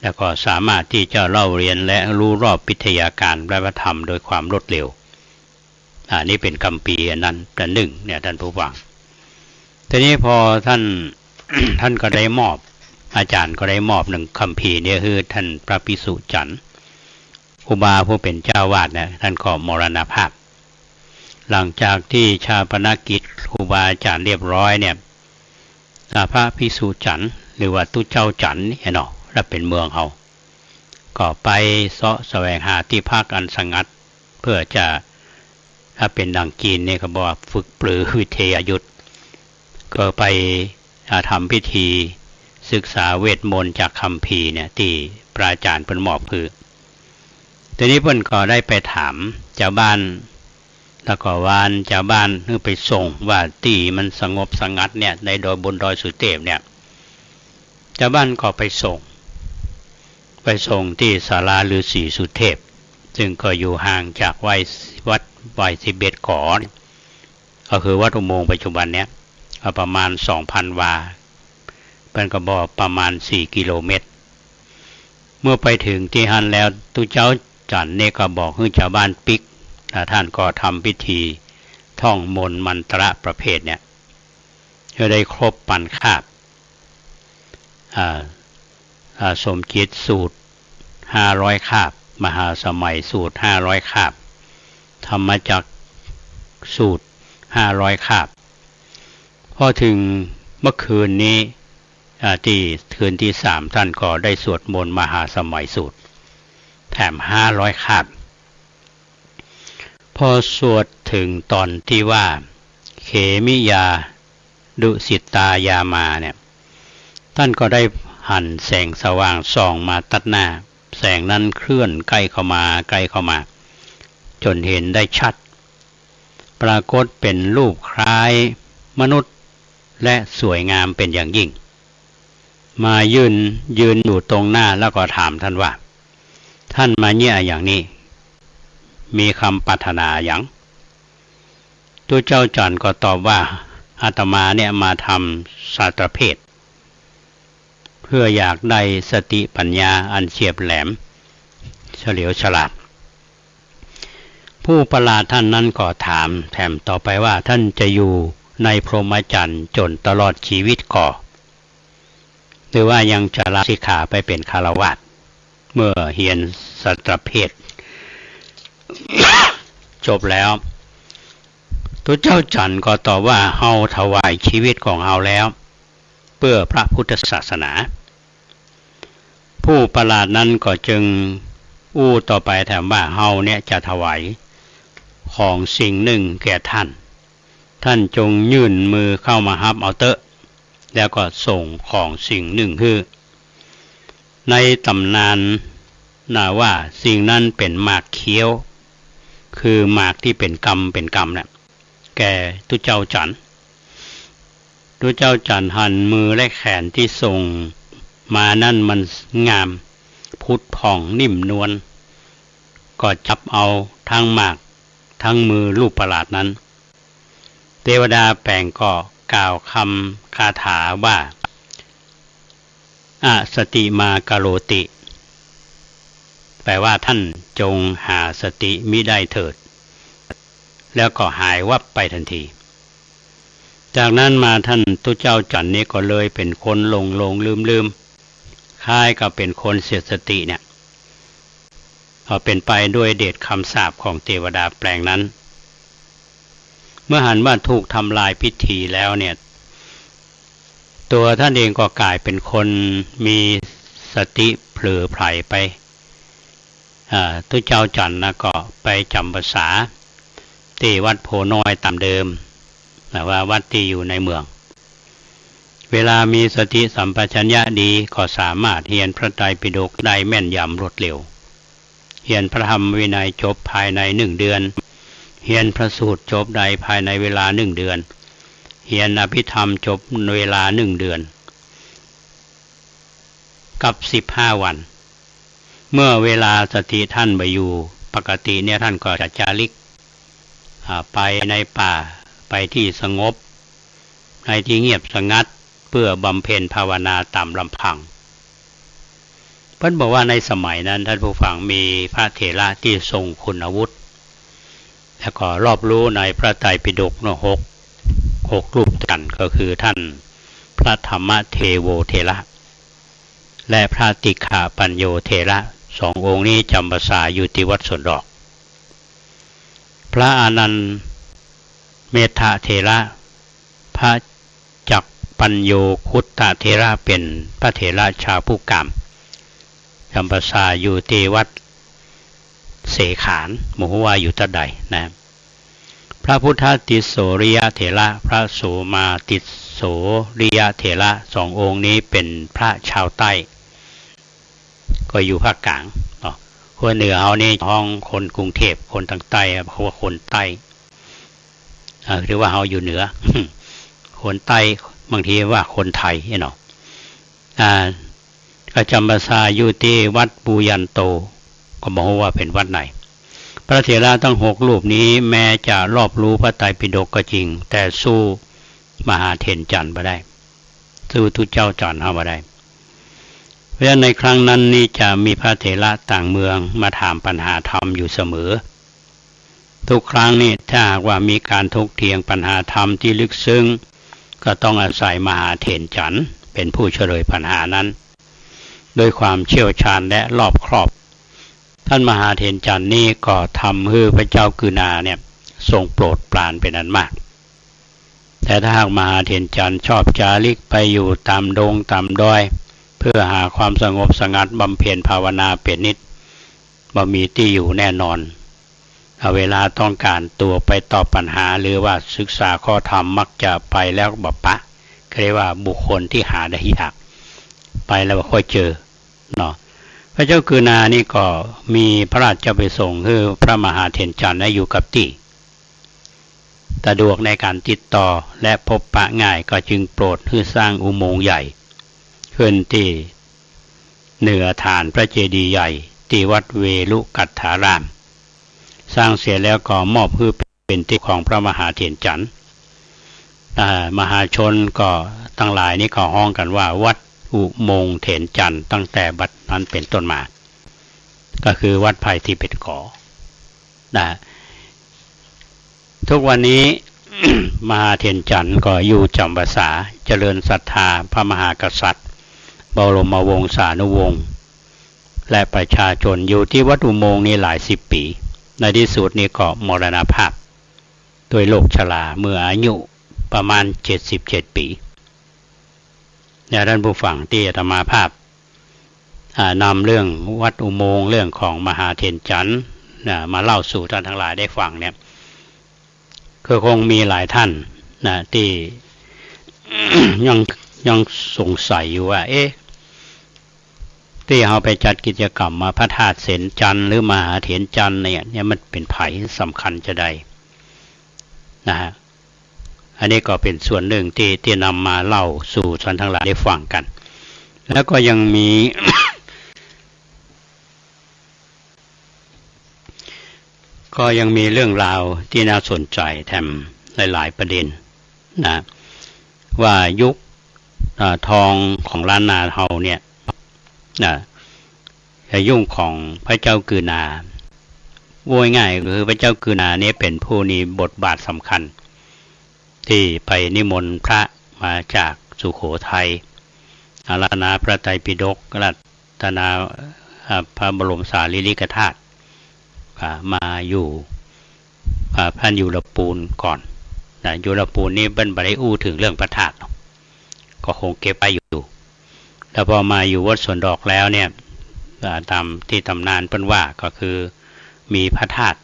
S1: แล้วก็สามารถที่จะเล่าเรียนและรู้รอบวิทยาการพระธรรมโดยความรวดเร็วนี่เป็นคัมภีร์นั้นแต่หนึ่งเนี่ยท่านผู้ฟังทีนี้พอท่าน ท่านก็ได้มอบอาจารย์ก็ได้มอบ1 คัมภีร์เนี่ยคือท่านพระภิกษุจันทร์ครูบาผู้เป็นเจ้าวาดเนี่ยท่านก็มรณภาพหลังจากที่ชาปนกิจครูบาอาจารย์เรียบร้อยเนี่ยพระภิกษุจันทร์หรือว่าตุเจ้าจันทร์เนี่ยเนาะและเป็นเมืองเขาก็ไปเสาะแสวงหาที่พักอันสงัดเพื่อจะถ้าเป็นดังจีนเนี่ยก็บอกฝึกปรือวิเทยยุทธก็ไปทำพิธีศึกษาเวทมนต์จากคัมภีร์เนี่ยที่พระอาจารย์เพิ่นมอบคือทีนี้เพิ่นก็ได้ไปถามชาวบ้านแล้วก็วานชาวบ้านเพื่อไปส่งว่าที่มันสงบสงัดเนี่ยในบนดอยสุเทพเนี่ยชาวบ้านก็ไปส่งที่ศาลาฤาษีสุเทพซึ่งก็อยู่ห่างจากวัดไผ่11 ขอก็คือวัดอุโมงค์ปัจจุบันเนี้ยประมาณ 2,000 วาเป็นก็บอกประมาณ4 กิโลเมตรเมื่อไปถึงที่หันแล้วตุเจ้าจันทร์เนี่ยก็บอกให้ชาวบ้านปิกท่านก็ทำพิธีท่องมนต์มันตระประเภทเนี่ยจะได้ครบปันคาบสมจิตสูตร500 คาบมหาสมัยสูตร500 คาบธรรมจักรสูตร500 คาบพอถึงเมื่อคืนนี้ที่คืนที่3ท่านก็ได้สวดมนต์มหาสมัยสูตรแถม500 คาบพอสวดถึงตอนที่ว่าเขมิยาดุสิตายามาเนี่ยท่านก็ได้หันแสงสว่างส่องมาตัดหน้าแสงนั้นเคลื่อนใกล้เข้ามาจนเห็นได้ชัดปรากฏเป็นรูปคล้ายมนุษย์และสวยงามเป็นอย่างยิ่งมายืนอยู่ตรงหน้าแล้วก็ถามท่านว่าท่านมาเนี่ยอย่างนี้มีคำปรารถนาอย่างตัวเจ้าจันทร์ก็ตอบว่าอาตมาเนี่ยมาทำศาสตรเพศเพื่ออยากได้สติปัญญาอันเฉียบแหลมเฉลียวฉลาดผู้ประหลาดท่านนั้นก็ถามแถมต่อไปว่าท่านจะอยู่ในพรหมจรรย์จนตลอดชีวิตก่อหรือว่ายังจะลาสิกขาไปเป็นฆราวาสเมื่อเรียนศาสตรเพศ จบแล้วตัวเจ้าจันทร์ก็ตอบว่าเฮาถวายชีวิตของเฮาแล้วเพื่อพระพุทธศาสนาผู้ประหลาดนั้นก็จึงต่อไปแถมว่าเฮาเนี่ยจะถวายของสิ่งหนึ่งแก่ท่านจงยื่นมือเข้ามารับเอาเตอะแล้วก็ส่งของสิ่งหนึ่งคือในตำนานว่าสิ่งนั้นเป็นหมากเคี้ยวคือหมากที่เป็นกำน่ะแก่ตุเจ้าจันทร์หันมือและแขนที่ส่งมานั่นมันงามพุทธผ่องนิ่มนวลก็จับเอาทั้งหมากทั้งมือรูปประหลาดนั้นเทวดาแปลงก็กล่าวคำคาถาว่าอสติมากโรติแปลว่าท่านจงหาสติมิได้เถิดแล้วก็หายวับไปทันทีจากนั้นมาท่านตุเจ้าจันทร์นี้ก็เลยเป็นคนหลงลืมคล้ายกับเป็นคนเสียสติเนี่ย เป็นไปด้วยเดชคำสาปของเทวดาแปลงนั้นเมื่อหันว่าถูกทำลายพิธีแล้วเนี่ยตัวท่านเองก็กลายเป็นคนมีสติเผลอไผลไปตัวเจ้าจันนะก็ไปจำภาษาที่วัดโพน้อยตามเดิมแต่ว่าวัดที่อยู่ในเมืองเวลามีสติสัมปชัญญะดีก็สามารถเรียนพระไตรปิฎกได้แม่นยำรวดเร็วเรียนพระธรรมวินัยจบภายใน1 เดือนเรียนพระสูตรจบได้ภายในเวลา1 เดือนเรียนอภิธรรมจบในเวลา1 เดือนกับ15 วันเมื่อเวลาสติท่านไปอยู่ปกติเนี่ยท่านก็จะจาริกไปในป่าไปที่สงบในที่เงียบสงัดเพื่อบำเพ็ญภาวนาตามลำพังเพิ่นบอกว่าในสมัยนั้นท่านผู้ฟังมีพระเถระที่ทรงคุณวุฒิแล้วก็รอบรู้ในพระไตรปิฎกหกรูปกันก็คือท่านพระธรรมเทโวเถระและพระติฆาปัญโยเถระ2 องค์นี้จำพรรษาอยู่ที่วัดสวนดอกพระอานันต์เมธะเถระพระจักปัญโยคุตตะเถระเป็นพระเถระชาวผู้กามจำพรรษาอยู่ที่วัดเสขานหมู่ว่าอยู่ตะใดนะพระพุทธติโสริยเถระพระโสมาติโสริยเถระ2 องค์นี้เป็นพระชาวใต้ก็อยู่ภาคกลางคนเหนือเขานี่ห้องคนกรุงเทพคนทางใต้เขาว่าคนใต้หรือว่าเขาอยู่เหนือ คนใต้บางทีว่าคนไทยเนาะก็จำพรรษาอยู่ที่วัดปูยันโตก็บอกว่าเป็นวัดไหนพระเถระทั้ง6 รูปนี้แม้จะรอบรู้พระไตรปิฎกก็จริงแต่สู้มหาเถรจันทร์ไม่ได้สู้ทุเจ้าจันทร์เอาไม่ได้เพราะฉะนั้นในครั้งนั้นนี่จะมีพระเถระต่างเมืองมาถามปัญหาธรรมอยู่เสมอทุกครั้งนี่ถ้าหากว่ามีการถกเถียงปัญหาธรรมที่ลึกซึ้งก็ต้องอาศัยมหาเถรจันทร์เป็นผู้เฉลยปัญหานั้นโดยความเชี่ยวชาญและรอบคอบท่านมหาเถรจันทร์นี่ก็ทำให้พระเจ้ากือนาเนี่ยทรงโปรดปรานเป็นอันมากแต่ถ้าหากมหาเถรจันทร์ชอบจาริกไปอยู่ตามดงตามดอยเพื่อหาความสงบสงัดบำเพ็ญภาวนาเป็นนิจบ่มีที่อยู่แน่นอนเวลาต้องการตัวไปตอบปัญหาหรือว่าศึกษาข้อธรรมมักจะไปแล้วก็ปะเรียกว่าบุคคลที่หาได้ยากไปแล้วค่อยเจอเนาะพระเจ้ากือนานี่ก็มีพระราชไปส่งคือพระมหาเถรจันทร์อยู่กับที่สะดวกในการติดต่อและพบปะง่ายก็จึงโปรดให้สร้างอุโมงค์ใหญ่ขึ้นที่เหนือฐานพระเจดีย์ใหญ่ที่วัดเวลุกัฏฐารามสร้างเสร็จแล้วก็มอบให้เป็นที่ของพระมหาเถรจันทร์มหาชนก็ทั้งหลายนี่ก็ฮ้องกันว่าวัดอุโมงค์เถรจันทร์ตั้งแต่บัดนั้นเป็นต้นมาก็คือวัดไผ่ที่เป็นก่อทุกวันนี้ มหาเถรจันทร์ก็อยู่จำพรรษาเจริญศรัทธาพระมหากษัตริย์บรมวงศานุวงศ์และประชาชนอยู่ที่วัดอุโมงค์นี้หลาย10 ปีในที่สุดนี้ก็มรณภาพโดยโรคชราเมื่ออายุประมาณ77 ปีเนี่ยท่านผู้ฟังที่อาตมาภาพนำเรื่องวัดอุโมงค์เรื่องของมหาเถรจันทร์มาเล่าสู่ท่านทั้งหลายได้ฟังเนี่ยคือคงมีหลายท่านที่ ยังสงสัยอยู่ว่าที่เราไปจัดกิจกรรมมาพระธาตุเสนจันทร์หรือมหาเถรจันทร์เนี่ยมันเป็นไผสำคัญจะได้นะฮะอันนี้ก็เป็นส่วนหนึ่งที่นำมาเล่าสู่ท่านทั้งหลายได้ฟังกันแล้วก็ยังมี ก็ยังมีเรื่องราวที่น่าสนใจแถมหลายประเด็นนะว่ายุคทองของล้านนาเฮาเนี่ยยุ่งของพระเจ้ากือนาว่าง่ายคือพระเจ้ากือนาเนี่ยเป็นผู้มีบทบาทสำคัญที่ไปนิมนต์พระมาจากสุโขทัยอาราธนาพระไตรปิฎกรัตนาพระบรมสารีริกธาตุ มาอยู่พันอยู่ละปูนก่อนนะอยู่ละปูนนี่เป็นบริอูถึงเรื่องพระธาตุก็คงเก็บไปอยู่แล้วพอมาอยู่วัดสวนดอกแล้วเนี่ยตามที่ตำนานเปิ้นว่าก็คือมีพระธาตุ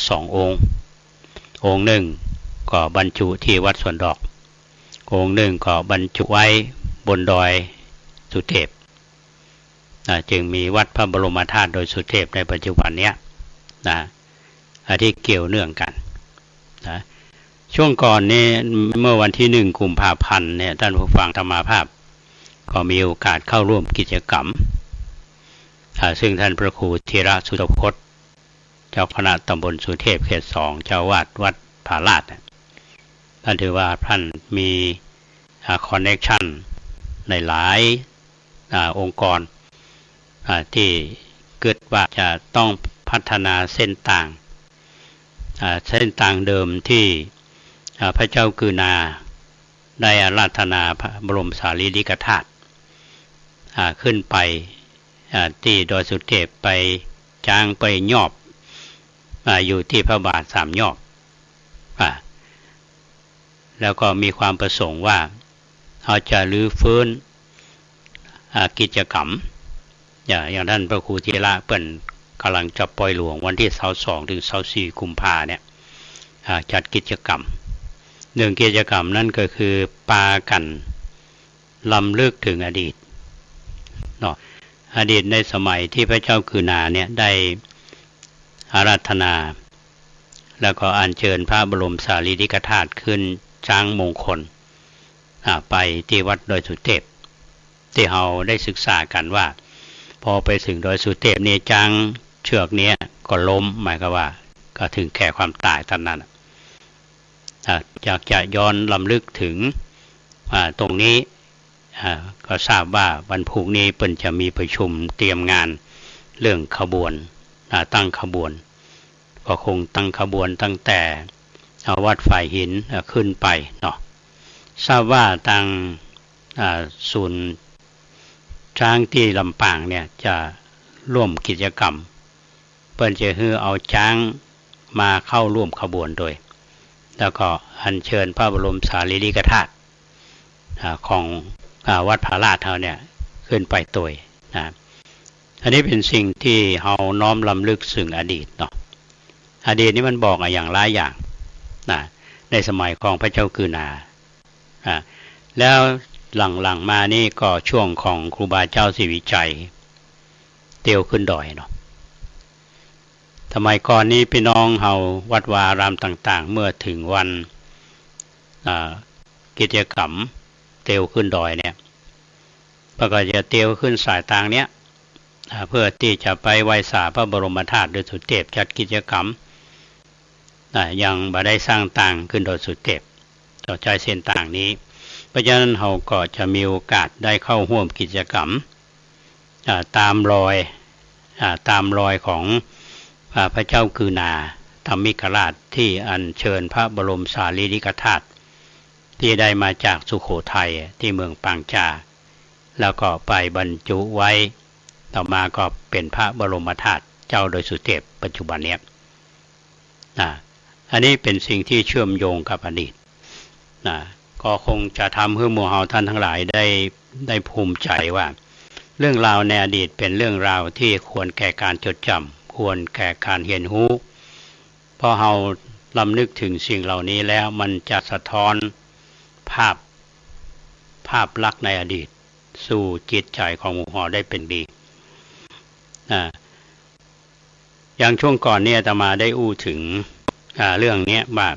S1: 2 องค์หนึ่งก็บรรจุที่วัดสวนดอกองค์หนึ่งก็บรรจุไว้บนดอยสุเทพจึงมีวัดพระบรมธาตุโดยสุเทพในปัจจุบันเนี้ยนะที่เกี่ยวเนื่องกันนะช่วงก่อนนี้เมื่อวันที่1 กุมภาพันธ์เนี่ยท่านผู้ฟังธรรมาภาพก็มีโอกาสเข้าร่วมกิจกรรมซึ่งท่านพระครูธีระสุตพจน์เจ้าคณะตำบลสุเทพเขต 2เจ้าวาดวัดผาลาดท่านถือว่าท่านมีคอนเนคชั่นในหลายองค์กรที่เกิดว่าจะต้องพัฒนาเส้นต่างเดิมที่พระเจ้ากือนาได้อาราธนาพระบรมสารีริกธาตุขึ้นไปที่ดอยสุเทพไปจ้างไปยอบอยู่ที่พระบาท3 ยอบแล้วก็มีความประสงค์ว่าเขาจะรื้อฟื้นกิจกรรมอย่างท่านพระครูธีระเปิ้นกำลังจะปล่อยหลวงวันที่22 ถึง 24 กุมภาเนี่ยจัดกิจกรรม1 กิจกรรมนั่นก็คือปากันลำลึกถึงอดีตอดีตในสมัยที่พระเจ้ากือนาเนี่ยได้อาราธนาแล้วก็อัญเชิญพระบรมสารีริกธาตุขึ้นช้างมงคลไปที่วัดดอยสุเทพที่เราได้ศึกษากันว่าพอไปถึงดอยสุเทพนี่ช้างเชือกนี้ก็ล้มหมายความว่าก็ถึงแก่ความตายตอนนั้นอยากจะย้อนลำลึกถึงตรงนี้ก็ทราบว่าวันพรุ่งนี้เปิ้นจะมีประชุมเตรียมงานเรื่องขบวนตั้งขบวนก็คงตั้งขบวนตั้งแต่วัดฝ่ายหินขึ้นไปเนาะทราบว่าทางศูนย์ช้างที่ลำปางเนี่ยจะร่วมกิจกรรมเปิ้นจะฮือเอาช้างมาเข้าร่วมขบวนโดยแล้วก็อัญเชิญพระบรมสารีริกธาตุของวัดผาลาดเฮาเนี่ยขึ้นไปตัวนะอันนี้เป็นสิ่งที่เฮาน้อมรำลึกถึงอดีตเนาะอดีตนี้มันบอกอย่างหลายอย่างนะในสมัยของพระเจ้ากือนาแล้วหลังๆมานี่ก็ช่วงของครูบาเจ้าศรีวิชัยเตียวขึ้นดอยเนาะสมัยก่อนนี้พี่น้องเฮาวัดวารามต่างๆเมื่อถึงวันกิจกรรมเตียวขึ้นดอยเนี่ยก็จะเตียวขึ้นสายต่างเนี้ยเพื่อที่จะไปไหว้สาพระบรมธาตุโดยสุเทพจัดกิจกรรมยังบ่ได้สร้างต่างขึ้นโดยสุเทพต่อใจเส้นต่างนี้เพราะฉะนั้นเราก็จะมีโอกาสได้เข้าร่วมกิจกรรมตามรอยของพระเจ้ากือนาธรรมิกราชที่อัญเชิญพระบรมสารีริกธาตุที่ได้มาจากสุโขทัยที่เมืองปางจาแล้วก็ไปบรรจุไว้ต่อมาก็เป็นพระบรมธาตุเจ้าโดยสุเทพปัจจุบันนี้อันนี้เป็นสิ่งที่เชื่อมโยงกับอดีตก็คงจะทำให้หมู่เฮาท่านทั้งหลายได้ภูมิใจว่าเรื่องราวในอดีตเป็นเรื่องราวที่ควรแก่การจดจำควรแก่การเรียนรู้เพราะเฮาลำนึกถึงสิ่งเหล่านี้แล้วมันจะสะท้อนภาพลักษณ์ในอดีตสู่จิตใจของหมู่เฮาได้เป็นดีอย่างช่วงก่อนเนี่ยอาตมาได้อู้ถึงเรื่องนี้ว่า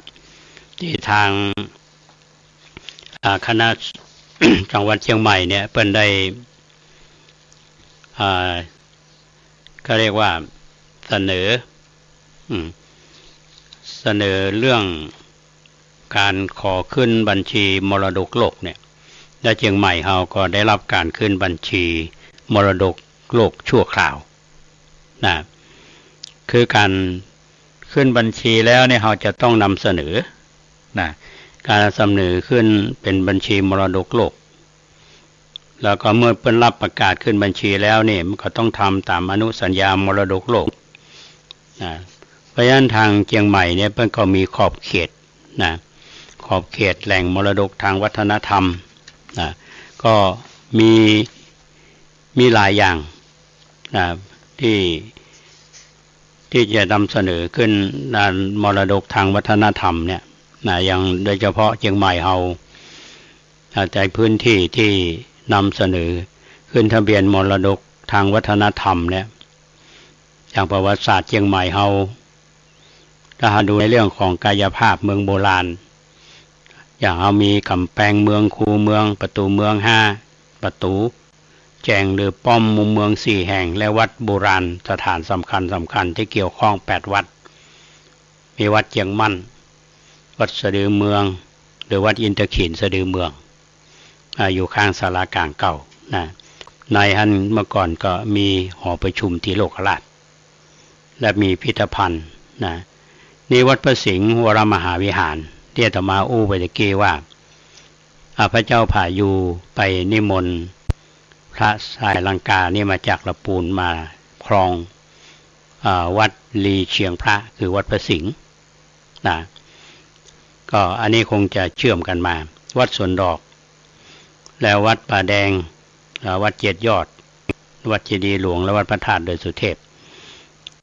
S1: ที่ทางคณะ จังหวัดเชียงใหม่เนี่ยเพิ่นได้ก็เรียกว่าเสนอเรื่องการขอขึ้นบัญชีมรดกโลกเนี่ยและเชียงใหม่เฮาก็ได้รับการขึ้นบัญชีมรดกโลกชั่วคราวนะคือการขึ้นบัญชีแล้วเนี่ยเราจะต้องนำเสนอนะการเสนอขึ้นเป็นบัญชีมรดกโลกแล้วก็เมื่อเพิ่นรับประกาศขึ้นบัญชีแล้วเนี่ยมันก็ต้องทำตามอนุสัญญามรดกโลก นะเพราะฉะนั้นทางเชียงใหม่เนี่ยเพิ่นก็มีขอบเขตนะขอบเขตแหล่งมรดกทางวัฒนธรรมนะก็มีหลายอย่างนะที่จะนำเสนอขึ้นด้านมรดกทางวัฒนธรรมเนี่ยนะอย่างโดยเฉพาะเชียงใหม่เฮาในพื้นที่ที่นำเสนอขึ้นทะเบียนมรดกทางวัฒนธรรมเนี่ยอย่างประวัติศาสตร์เชียงใหม่เฮาถ้าดูในเรื่องของกายภาพเมืองโบราณอย่างเอามีกำแพงเมืองคูเมืองประตูเมือง5ประตูแจงหรือป้อมมุมเมือง4แห่งและวัดโบราณสถานสำคัญที่เกี่ยวข้อง8วัดมีวัดเจียงมั่นวัดสะดือเมืองหรือวัดอินทขินสะดือเมืองอยู่ข้างศาลากลางเก่านะในหันเมื่อก่อนก็มีหอประชุมที่โลกราชและมีพิพิธภัณฑ์นะนี่วัดพระสิงห์วรมหาวิหารที่อาตมาอู้ไปตะกี้ว่าพระเจ้าผายูไปนิมนต์พระสายลังกานี่มาจากละปูนมาครองวัดลีเชียงพระคือวัดพระสิงห์นะก็อันนี้คงจะเชื่อมกันมาวัดสวนดอกแล้ววัดป่าแดงวัดเจ็ดยอดวัดเจดีย์หลวงและวัดพระธาตุโดยสุเทพ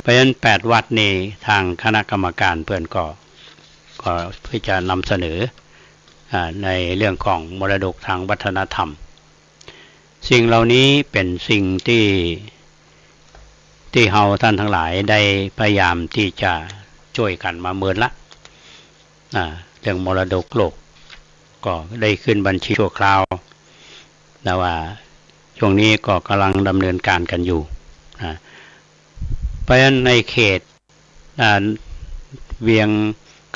S1: เพราะฉะนั้น8วัดนี้ทางคณะกรรมการเพื่อนก็เพื่อจะนำเสนอในเรื่องของมรดกทางวัฒนธรรมสิ่งเหล่านี้เป็นสิ่งที่เฮาท่านทั้งหลายได้พยายามที่จะช่วยกันมาเมินละเรื่องมรดกโลกก็ได้ขึ้นบัญชีชั่วคราวแต่ว่าช่วงนี้ก็กำลังดำเนินการกันอยู่เพราะฉะนั้นในเขตเวียง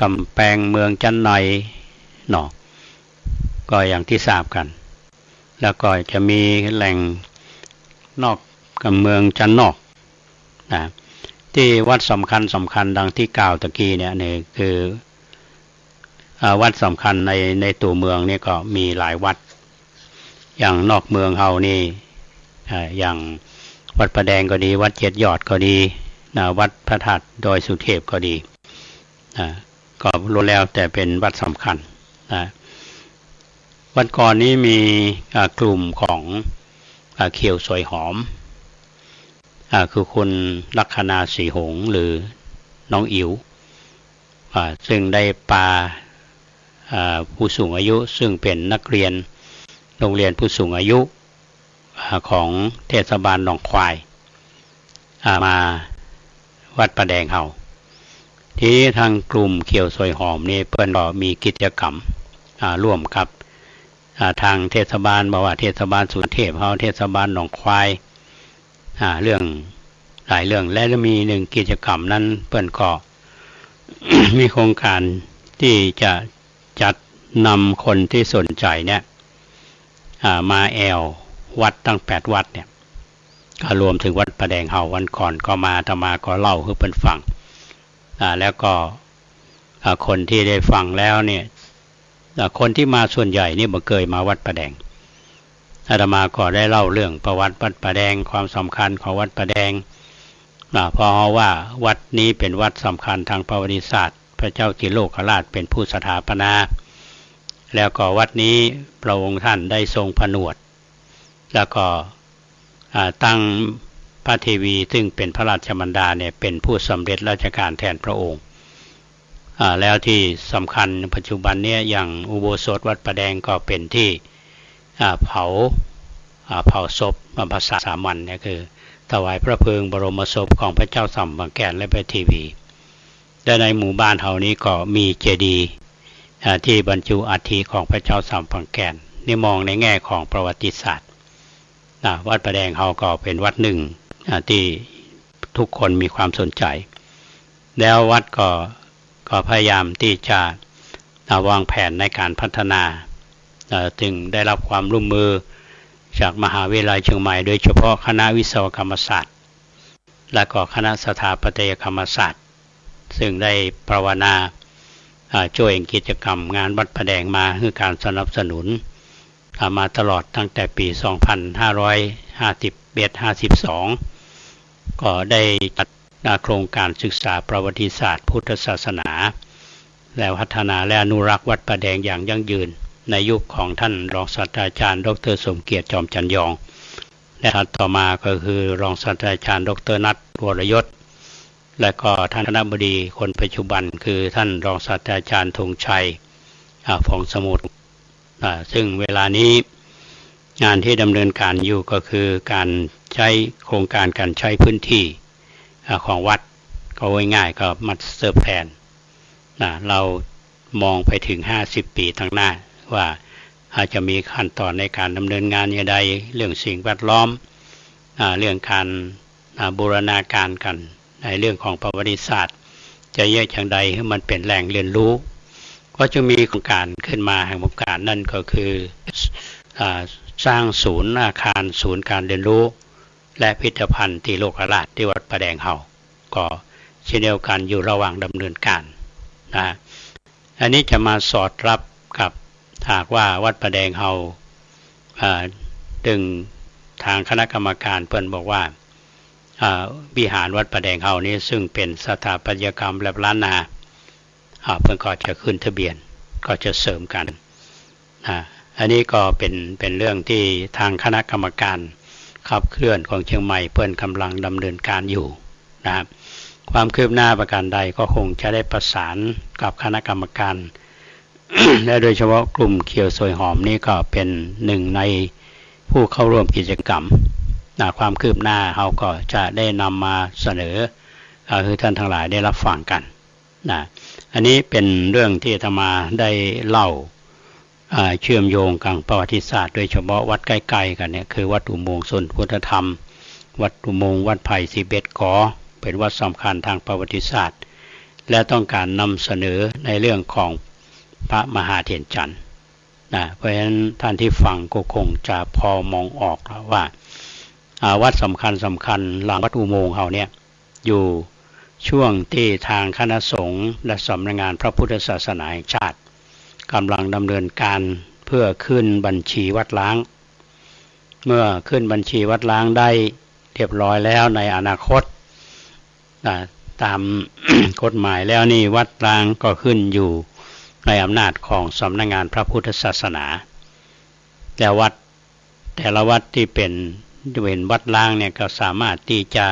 S1: กำแพงเมืองจันไนเนาะก็อย่างที่ทราบกันแล้วก็จะมีแหล่งนอกกับเมืองจันนอกนะที่วัดสำคัญดังที่กล่าวตะกี้เนี่ยนี่คือวัดสำคัญในตัวเมืองนี่ก็มีหลายวัดอย่างนอกเมืองเฮานี่อย่างวัดประแดงก็ดีวัดเจ็ดยอดก็ดีวัดพระธาตุดอยสุเทพก็ดีก็รู้แล้วแต่เป็นวัดสำคัญวันก่อนนี้มีกลุ่มของเขียวสวยหอมคือคุณลัคนาสีหงหรือน้องอิ๋วซึ่งได้พาผู้สูงอายุซึ่งเป็นนักเรียนโรงเรียนผู้สูงอายุของเทศบาลหนองควายมาวัดประแดงเฮาที่ทางกลุ่มเขียวสวยหอมนี่เพิ่นก็มีกิจกรรมร่วมกับทางเทศบาลบอกว่าเทศบาลสุเทพเฮาเทศบาลหนองควายเรื่องหลายเรื่องและมีหนึ่งกิจกรรมนั้นเพิ่นก็ มีโครงการที่จะจัดนำคนที่สนใจเนี่ยมาแอววัดตั้ง8วัดเนี่ยก็รวมถึงวัดประแดงเฮาวันก่อนก็มาอาตมาก็เล่าให้เพิ่นฟังแล้วก็คนที่ได้ฟังแล้วเนี่ยคนที่มาส่วนใหญ่นี่บ่เคยมาวัดประแดงอาตมาก็ได้เล่าเรื่องประวัติวัดประแดงความสำคัญของวัดประแดงเพราะว่าวัดนี้เป็นวัดสำคัญทางประวัติศาสตร์พระเจ้าจิโลกราชเป็นผู้สถาปนาแล้วก็วัดนี้พระองค์ท่านได้ทรงผนวดแล้วก็ตั้งพระเทวีซึ่งเป็นพระราชมารดาเนี่ยเป็นผู้สำเร็จราชการแทนพระองค์แล้วที่สำคัญปัจจุบันเนี่ยอย่างอุโบสถวัดประแดงก็เป็นที่เผาศพภาษาสามัญเนี่ยคือถวายพระเพลิงบรมศพของพระเจ้าสัมบางแก่นและพระเทวีและในหมู่บ้านเฮานี้ก็มีเจดีย์ที่บรรจุอัฐิของพระเจ้าสัมบางแก่นนี่มองในแง่ของประวัติศาสตร์วัดประแดงเฮาก็เป็นวัดหนึ่งที่ทุกคนมีความสนใจแล้ววัดก็พยายามที่จะวางแผนในการพัฒนาจึงได้รับความร่วมมือจากมหาวิทยาลัยเชียงใหม่โดยเฉพาะคณะวิศวกรรมศาสตร์และก็คณะสถาปัตยกรรมศาสตร์ซึ่งได้ภาวนาช่วยกิจกรรมงานวัดประแดงมาคือการสนับสนุนมาตลอดตั้งแต่ปี 2551-52 ก็ได้จัด โครงการศึกษาประวัติศาสตร์พุทธศาสนาและพัฒนาและอนุรักษ์วัดป่าแดงอย่างยั่งยืนในยุคของท่านรองศาสตราจารย์ดร.สมเกียรติจอมจันยองและต่อมาก็คือรองศาสตราจารย์ดร.นัทวรยศและก็ท่านคณบดีคนปัจจุบันคือท่านรองศาสตราจารย์ธงชัยฟองสมุทรซึ่งเวลานี้งานที่ดำเนินการอยู่ก็คือการใช้โครงการการใช้พื้นที่ของวัดก็ง่ายๆก็มัสเตอร์แพลนเรามองไปถึง50ปีข้างหน้าว่าอาจจะมีขั้นตอนในการดำเนินงานอย่างใดเรื่องสิ่งแวดล้อมเรื่องการบูรณาการกันในเรื่องของประวัติศาสตร์จะแยกอย่างใดให้มันเป็นแหล่งเรียนรู้ก็จะมีโครงการขึ้นมาแห่งโครงการนั่นก็คือสร้างศูนย์อาคารศูนย์การเรียนรู้และพิพิธภัณฑ์ที่โลกราชที่วัดป่าแดงเฮาก็เช่นเดียวกันอยู่ระหว่างดำเนินการอันนี้จะมาสอดรับกับหากว่าวัดป่าแดงเฮาดึงทางคณะกรรมการเพิ่นบอกว่าวิหารวัดป่าแดงเฮานี้ซึ่งเป็นสถาปัตยกรรมแบบล้านนาเพิ่นก็จะขึ้นทะเบียนก็จะเสริมกันอันนี้ก็เป็นเรื่องที่ทางคณะกรรมการขับเคลื่อนของเชียงใหม่เพิ่นกำลังดำเนินการอยู่นะครับความคืบหน้าประการใดก็คงจะได้ประสานกับคณะกรรมการ และโดยเฉพาะกลุ่มเขียวสวยหอมนี่ก็เป็นหนึ่งในผู้เข้าร่วมกิจกรรมความคืบหน้าเขาก็จะได้นำมาเสนอคือท่านทั้งหลายได้รับฟังกันอันนี้เป็นเรื่องที่อาตมาได้เล่าเชื่อมโยงกับประวัติศาสตร์โดยเฉพาะวัดใกล้ๆกันเนี่ยคือวัดอุโมงค์สนพุทธธรรมวัดอุโมงค์วัดไผ่11 กอเป็นวัดสำคัญทางประวัติศาสตร์และต้องการนำเสนอในเรื่องของพระมหาเถรจันทร์เพราะฉะนั้นท่านที่ฟังก็คงจะพอมองออกแล้วว่าวัดสำคัญหลังวัดอุโมงค์เขาเนี่ยอยู่ช่วงที่ทางคณะสงฆ์และสำนักงานพระพุทธศาสนาแห่งชาติกำลังดำเนินการเพื่อขึ้นบัญชีวัดล้างเมื่อขึ้นบัญชีวัดล้างได้เรียบร้อยแล้วในอนาคตตาม กฎหมายแล้วนี่วัดล้างก็ขึ้นอยู่ในอำนาจของสำนักงานพระพุทธศาสนาแต่วัดแต่ละวัดที่เป็นวัดล้างเนี่ยก็สามารถที่จะ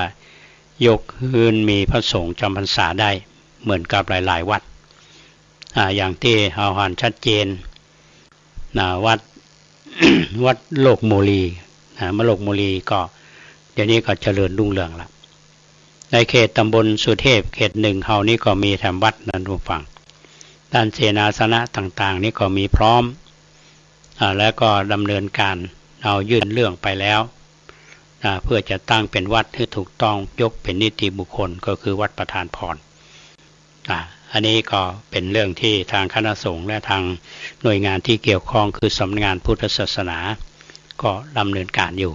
S1: ยกขึ้นมีพระสงฆ์จำพรรษาได้เหมือนกับหลายๆวัดอย่างที่เราเห็นชัดเจนวัด วัดโลกโมลีมโลกโมลีก็เดี๋ยวนี้ก็เจริญรุ่งเรืองแล้วในเขตตำบลสุเทพเขต1เฮานี่ก็มีแถมวัดนั้นทุกฝั่งด้านเสนาสนะต่างๆนี่ก็มีพร้อมแล้วก็ดำเนินการเอายื่นเรื่องไปแล้วเพื่อจะตั้งเป็นวัดที่ถูกต้องยกเป็นนิติบุคคลก็คือวัดประธานพรอันนี้ก็เป็นเรื่องที่ทางคณะสงฆ์และทางหน่วยงานที่เกี่ยวข้องคือสำนักงานพุทธศาสนาก็ดำเนินการอยู่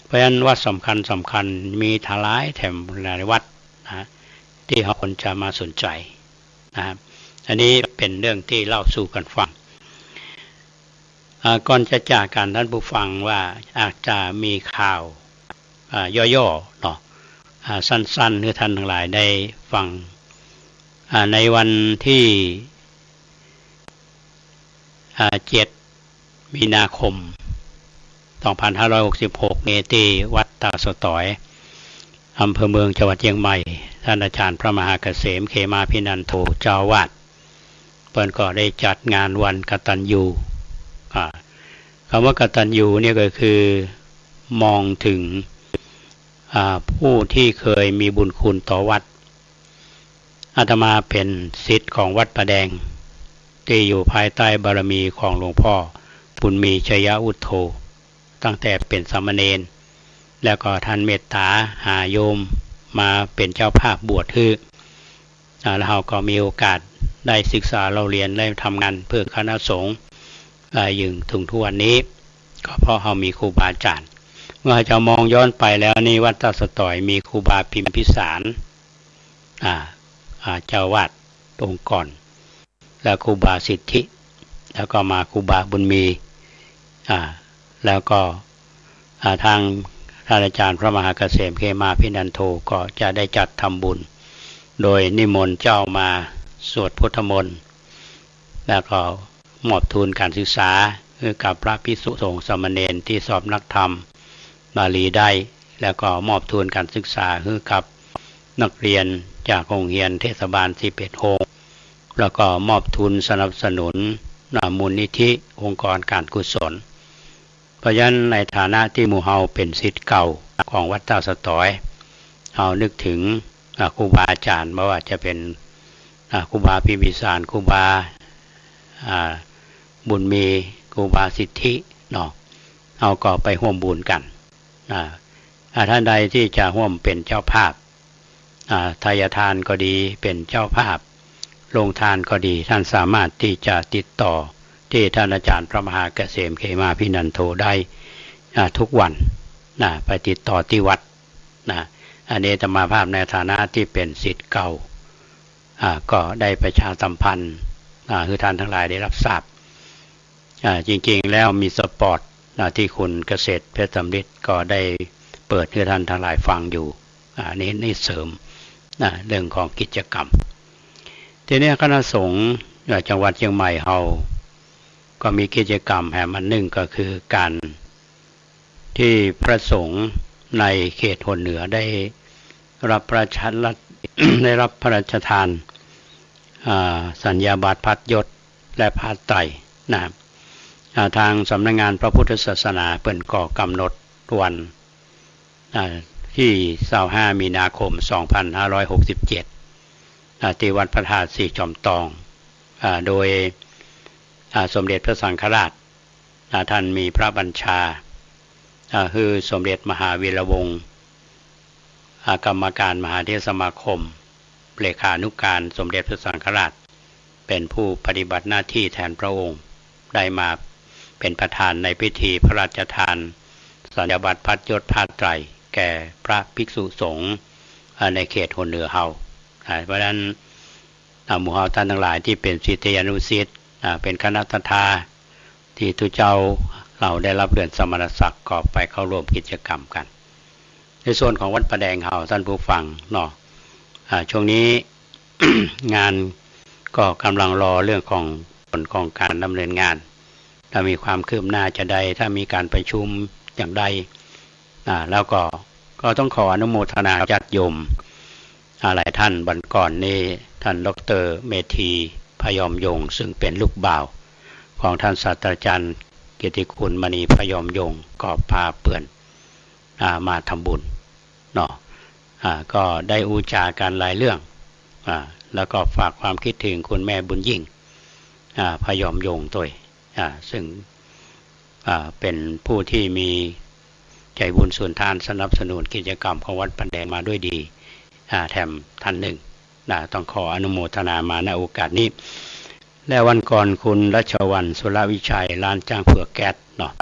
S1: เพราะฉะนั้นวัดสำคัญมีทลายแถมหลายวัดที่เขาคนจะมาสนใจนะครับอันนี้เป็นเรื่องที่เล่าสู่กันฟังก่อนจะจากกันท่านผู้ฟังว่าอาจจะมีข่าวย่อๆเนาะสั้นๆให้ท่านทั้งหลายได้ฟังในวันที่7 มีนาคม 2566เนตีวัดตาสตอยอำเภอเมืองจังหวัดเชียงใหม่ท่านอาจารย์พระมหาเกษมเขมาภินันโทเจ้าวาดเพิ่นก็ได้จัดงานวันกตัญญูคำว่ากตัญญูเนี่ยก็คือมองถึงผู้ที่เคยมีบุญคุณต่อวัดอาตมาเป็นศิษย์ของวัดป่าแดงที่อยู่ภายใต้บารมีของหลวงพ่อบุญมีชัยอุทโธตั้งแต่เป็นสามเณรแล้วก็ท่านเมตตาหาโยมมาเป็นเจ้าภาพบวชคือแล้วเราก็มีโอกาสได้ศึกษาเราเรียนได้ทำงานเพื่อคณะสงฆ์อย่างถึงทุกวันนี้ก็เพราะเรามีครูบาอาจารย์เมื่อจะมองย้อนไปแล้วนี่วัดตาสตอยมีครูบาพิมพิสารเจ้าวาดองค์ก่อนแล้วครูบาสิทธิแล้วก็มาครูบาบุญมีแล้วก็ทาง ท่านอาจารย์พระมหาเกษมเขมาภินันโทก็จะได้จัดทำบุญโดยนิมนต์เจ้ามาสวดพุทธมนต์แล้วก็มอบทุนการศึกษาให้กับพระภิกษุสงฆ์สามเณรที่สอบนักธรรมบาลีได้แล้วก็มอบทุนการศึกษาให้กับนักเรียนจากโรงเรียนเทศบาล11โรงแล้วก็มอบทุนสนับสนุนมูลนิธิองค์กรการกุศลเพราะฉะนั้นในฐานะที่หมู่เฮาเป็นศิษย์เก่าของวัดเจ้าสตอยเฮานึกถึงครูบาอาจารย์ไม่ว่าจะเป็นครูบาพิมพิสารครูบาบุญมีครูบาสิทธิเนาะเอาก็ไปร่วมบุญกันท่านใดที่จะร่วมเป็นเจ้าภาพทายทานก็ดีเป็นเจ้าภาพลงทานก็ดีท่านสามารถที่จะติดต่อที่ท่านอาจารย์พระมหาเกษมเขมาภินันโทได้ทุกวันไปติดต่อที่วัดอันนี้อาตมาภาพในฐานะที่เป็นศิษย์เก่าก็ได้ประชาสัมพันธ์คือท่านทั้งหลายได้รับทราบจริงๆแล้วมีสปอร์ตที่คุณเกษตรเพชรสำริดก็ได้เปิดให้ท่านทั้งหลายฟังอยู่นี่เสริมเรื่องของกิจกรรมทีนี้คณะสงฆ์จังหวัดเชียงใหม่เฮาก็มีกิจกรรมแห่งอันหนึ่งก็คือการที่พระสงฆ์ในเขตหนเหนือได้รับพระราชได้รับพระราชทานสัญญาบัตรพัดยศและผ้าไตรนะครับทางสำนักงานพระพุทธศาสนาเปิ่นก่อกำหนดวันที่25มีนาคม2567ที่วัดพระธาตุสีจอมตองโดยสมเด็จพระสังฆราชท่านมีพระบัญชาคือสมเด็จมหาวีระวงศ์กรรมการมหาเทรสมาคมเลขานุการสมเด็จพระสังฆราชเป็นผู้ปฏิบัติหน้าที่แทนพระองค์ได้มาเป็นประธานในพิธีพระราชทานสัญญาบัตรพัดยศผ้าไตรแก่พระภิกษุสงฆ์ในเขตหนเหนือเฮาเพราะฉะนั้นหมู่เฮาท่านทั้งหลายที่เป็นศิษยานุศิษย์เป็นคณะทาที่ทุเจ้าเราได้รับเลื่อนสมณศักดิ์ก็ไปเข้าร่วมกิจกรรมกันในส่วนของวัดประแดงเฮาท่านผู้ฟังเนาะช่วงนี้ งานก็กำลังรอเรื่องของผลของการดำเนินงานถ้ามีความคืบหน้าจะใดถ้ามีการประชุมอย่างใดแล้วก็ต้องขออนุโมทนาญาติโยมหลายท่านวันก่อนนี้ท่านดร.เมธีพยอมยงซึ่งเป็นลูกบ่าวของท่านศาสตราจารย์เกียรติคุณมณีพยอมยงก็พาเปื่อนมาทำบุญเนาะก็ได้อูจากันหลายเรื่องแล้วก็ฝากความคิดถึงคุณแม่บุญยิ่งพยอมยงตัวซึ่งเป็นผู้ที่มีใจบุญส่วนทานสนับสนุนกิจกรรมของวัดประแดงมาด้วยดีแถมท่านหนึ่งต้องขออนุโมทนามาในโอกาสนี้และวันก่อนคุณรัชวรรณสุรวิชัยร้านจ้างเผือกแก๊สเนาะ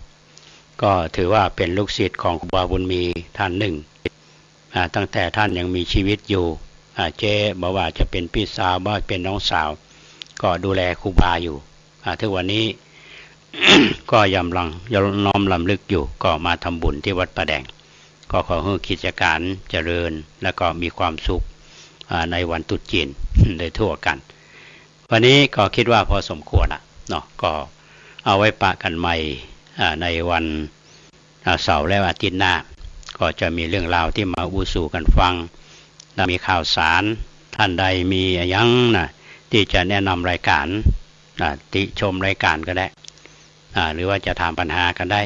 S1: ก็ถือว่าเป็นลูกศิษย์ของครูบาบุญมีท่านหนึ่งตั้งแต่ท่านยังมีชีวิตอยู่เจ๊บอกว่าจะเป็นพี่สาวว่าเป็นน้องสาวก็ดูแลครูบาอยู่ถึงวันนี้ ก็ยังน้อมรำลึกอยู่ก็มาทำบุญที่วัดประแดงก็ขอให้กิจการเจริญและก็มีความสุขในวันตรุษจีนได้ทั่วกันวันนี้ก็คิดว่าพอสมควรเนาะก็เอาไว้ปะกันใหม่ในวันเสาร์และอาทิตย์หน้าก็จะมีเรื่องราวที่มาอู้สู่กันฟังและมีข่าวสารท่านใดมียังที่จะแนะนำรายการติชมรายการก็ได้หรือว่าจะถามปัญหากันได้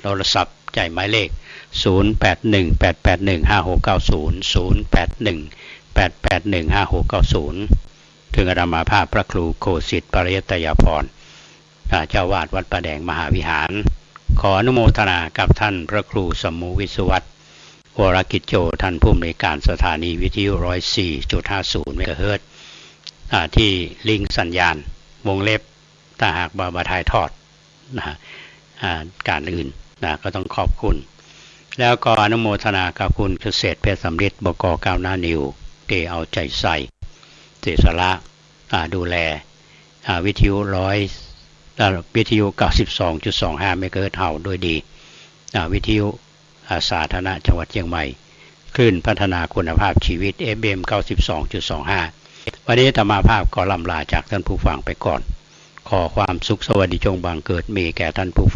S1: โทรศัพท์จ่ายหมายเลข0818815690 0818815690ถึงอาตมาภาพพระครูโคสิทธิ์ปริยัตยพรเจ้าวาดวัดประแดงมหาวิหารขออนุโมทนากับท่านพระครูสมมุวิศวัตรวรกิจโจท่านผู้อำนวยการสถานีวิทยุ 104.50 เมกะเฮิรตซ์ที่ลิงก์สัญญาณวงเล็บถ้าหากบาถ่ายทอดการอื่นก็ต้องขอบคุณแล้วก็อนุโมทนากับคุณเกษตรเพชรสำริดบก.ก้าวหน้านิวที่เอาใจใส่เสียสละดูแลวิทยุ 92.25 เมกะเฮิรตซ์เฮาด้วยดีวิทยุ สาธารณะจังหวัดเชียงใหม่คลื่นพัฒนาคุณภาพชีวิต FM 92.25 วันนี้อาตมาภาพก็ลำลาจากท่านผู้ฟังไปก่อนขอความสุขสวัสดีจงบังเกิดมีแก่ท่านผู้